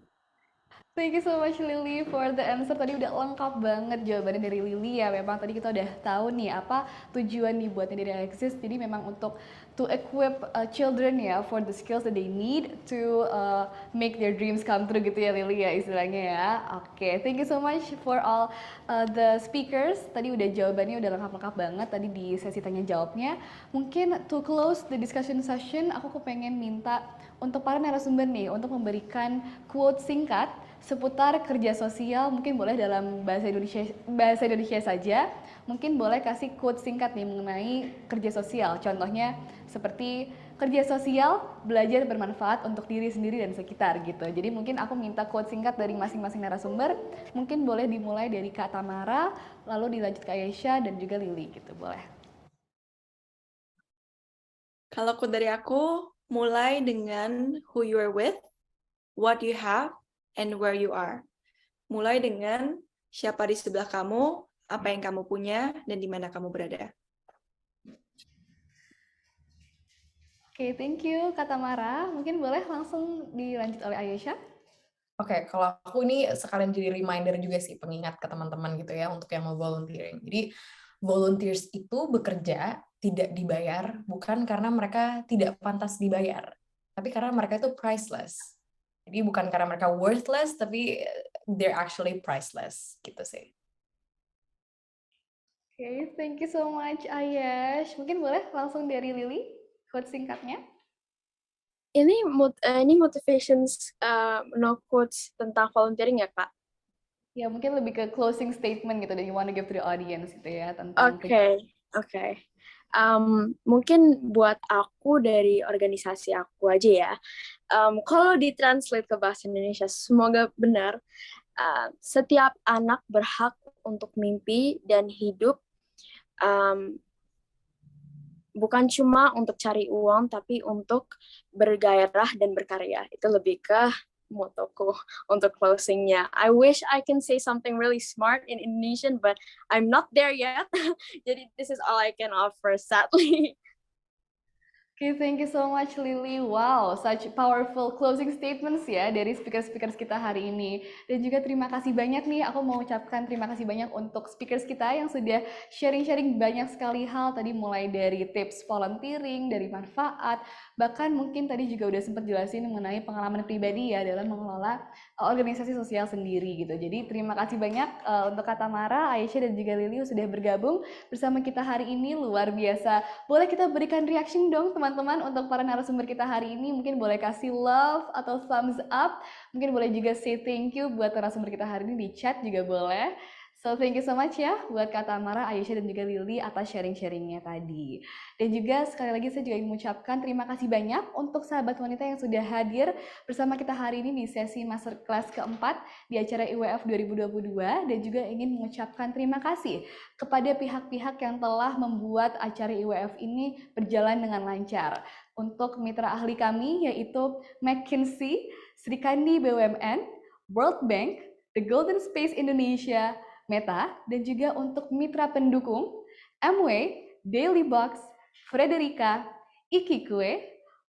A: Thank you so much Lily for the answer. Tadi udah lengkap banget jawabannya dari Lily ya. Memang tadi kita udah tahu nih apa tujuan dibuatnya dari Exist. Jadi memang untuk to equip children ya for the skills that they need to make their dreams come true gitu ya Lily ya istilahnya ya. Oke, thank you so much for all the speakers. Tadi udah jawabannya udah lengkap-lengkap banget tadi di sesi tanya jawabnya. Mungkin to close the discussion session, aku pengen minta untuk para narasumber nih untuk memberikan quote singkat seputar kerja sosial, mungkin boleh dalam bahasa Indonesia saja, mungkin boleh kasih quote singkat nih mengenai kerja sosial. Contohnya seperti kerja sosial, belajar bermanfaat untuk diri sendiri dan sekitar gitu. Jadi mungkin aku minta quote singkat dari masing-masing narasumber, mungkin boleh dimulai dari Kak Tamara, lalu dilanjut ke Aisyah dan juga Lily gitu, boleh.
B: Kalau quote dari aku, mulai dengan who you are with, what you have, and where you are. Mulai dengan siapa di sebelah kamu, apa yang kamu punya dan di mana kamu berada.
A: Oke, thank you Kak Tamara. Mungkin boleh langsung dilanjut oleh Ayesha.
C: Oke, kalau aku ini sekalian jadi reminder juga sih, pengingat ke teman-teman gitu ya, untuk yang mau volunteering. Jadi, volunteers itu bekerja tidak dibayar, bukan karena mereka tidak pantas dibayar, tapi karena mereka itu priceless. Jadi bukan karena mereka worthless, tapi they're actually priceless, gitu sih.
A: Oke, thank you so much Ayesh. Mungkin boleh langsung dari Lily, quote singkatnya.
D: Ini motivations no quotes tentang volunteering ya, Kak?
A: Ya, mungkin lebih ke closing statement gitu that you want to give to the audience gitu ya tentang
D: Oke. Mungkin buat aku dari organisasi aku aja ya. Kalau ditranslate ke bahasa Indonesia, semoga benar. Setiap anak berhak untuk mimpi dan hidup, bukan cuma untuk cari uang, tapi untuk bergairah dan berkarya. Itu lebih ke motoku untuk closingnya. I wish I can say something really smart in Indonesian, but I'm not there yet. Jadi this is all I can offer, sadly.
A: Oke, thank you so much Lily. Wow, such powerful closing statements ya dari speakers-speakers kita hari ini. Dan juga terima kasih banyak nih, aku mau ucapkan terima kasih banyak untuk speakers kita yang sudah sharing-sharing banyak sekali hal. Tadi mulai dari tips volunteering, dari manfaat, bahkan mungkin tadi juga udah sempat jelasin mengenai pengalaman pribadi ya dalam mengelola organisasi sosial sendiri gitu. Jadi terima kasih banyak untuk Kak Tamara, Aisyah, dan juga Lily sudah bergabung bersama kita hari ini, luar biasa. Boleh kita berikan reaction dong teman-teman untuk para narasumber kita hari ini. Mungkin boleh kasih love atau thumbs up. Mungkin boleh juga say thank you buat narasumber kita hari ini di chat juga boleh. So thank you so much ya buat Kak Tamara, Ayesha, dan juga Lily atas sharing-sharingnya tadi. Dan juga sekali lagi saya juga ingin mengucapkan terima kasih banyak untuk sahabat wanita yang sudah hadir bersama kita hari ini di sesi masterclass keempat di acara IWF 2022, dan juga ingin mengucapkan terima kasih kepada pihak-pihak yang telah membuat acara IWF ini berjalan dengan lancar. Untuk mitra ahli kami yaitu McKinsey, Sri Kandi BUMN, World Bank, The Golden Space Indonesia, Meta, dan juga untuk mitra pendukung Amway, Daily Box, Frederica, Ikikue,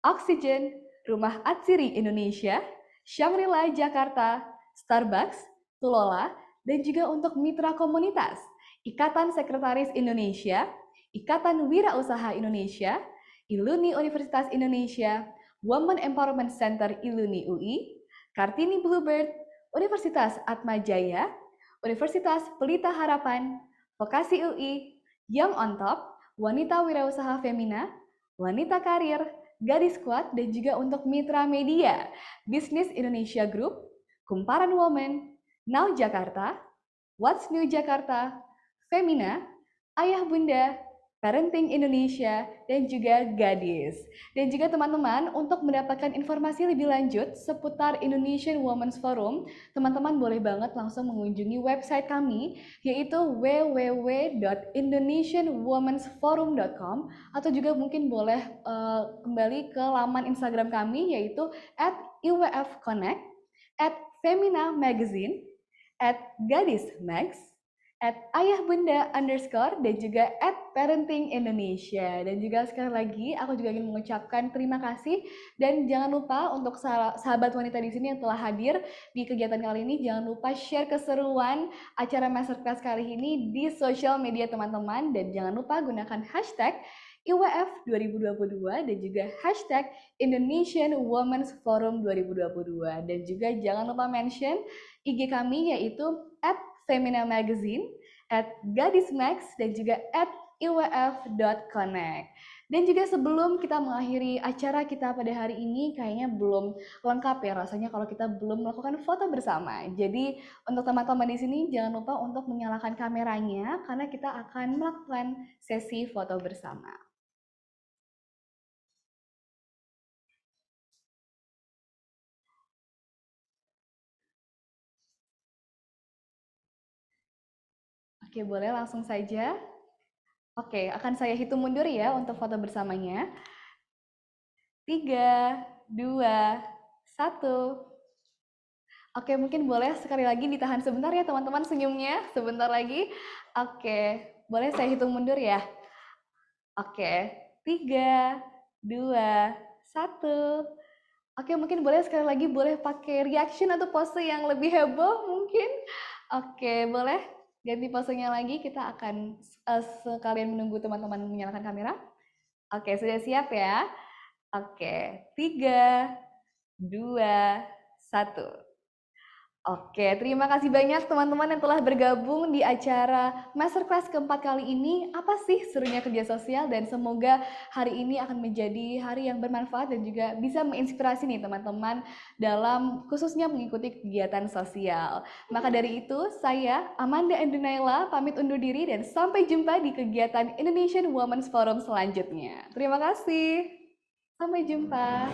A: Oxygen, Rumah Atsiri Indonesia, Shangri-La Jakarta, Starbucks, Tulola, dan juga untuk mitra komunitas Ikatan Sekretaris Indonesia, Ikatan Wirausaha Indonesia, Iluni Universitas Indonesia, Women Empowerment Center Iluni UI, Kartini Bluebird, Universitas Atmajaya, Universitas Pelita Harapan, Vokasi UI, Young on Top, Wanita Wirausaha Femina, Wanita Karir, Gadis Kuat, dan juga untuk mitra media, Bisnis Indonesia Group, Kumparan Women, Now Jakarta, What's New Jakarta, Femina, Ayah Bunda, Parenting Indonesia, dan juga Gadis. Dan juga teman-teman, untuk mendapatkan informasi lebih lanjut seputar Indonesian Women's Forum, teman-teman boleh banget langsung mengunjungi website kami, yaitu www.indonesianwomensforum.com, atau juga mungkin boleh kembali ke laman Instagram kami, yaitu @IWFconnect, @Femina Magazine, @GadisMax, @ayahbunda_, dan juga @parenting Indonesia. Dan juga sekali lagi aku juga ingin mengucapkan terima kasih, dan jangan lupa untuk sahabat wanita di sini yang telah hadir di kegiatan kali ini, jangan lupa share keseruan acara masterclass kali ini di sosial media teman-teman, dan jangan lupa gunakan hashtag IWF 2022 dan juga hashtag Indonesian Women's Forum 2022, dan juga jangan lupa mention IG kami yaitu @Femina Magazine, @GadisMax, dan juga @iwf.connect. Dan juga sebelum kita mengakhiri acara kita pada hari ini, kayaknya belum lengkap ya rasanya kalau kita belum melakukan foto bersama. Jadi untuk teman-teman di sini jangan lupa untuk menyalakan kameranya karena kita akan melakukan sesi foto bersama. Oke, boleh langsung saja. Oke, akan saya hitung mundur ya untuk foto bersamanya. 3, 2, 1. Oke, mungkin boleh sekali lagi ditahan sebentar ya teman-teman senyumnya, sebentar lagi. Oke, boleh saya hitung mundur ya? Oke, 3, 2, 1. Oke, mungkin boleh sekali lagi boleh pakai reaction atau pose yang lebih heboh mungkin. Oke, boleh ganti posenya lagi, kita akan sekalian menunggu teman-teman menyalakan kamera. Oke, sudah siap ya? Oke, 3, 2, 1. Oke, terima kasih banyak teman-teman yang telah bergabung di acara Masterclass keempat kali ini. Apa sih serunya kerja sosial, dan semoga hari ini akan menjadi hari yang bermanfaat dan juga bisa menginspirasi nih teman-teman dalam khususnya mengikuti kegiatan sosial. Maka dari itu, saya Amanda Endunaila pamit undur diri dan sampai jumpa di kegiatan Indonesian Women's Forum selanjutnya. Terima kasih. Sampai jumpa.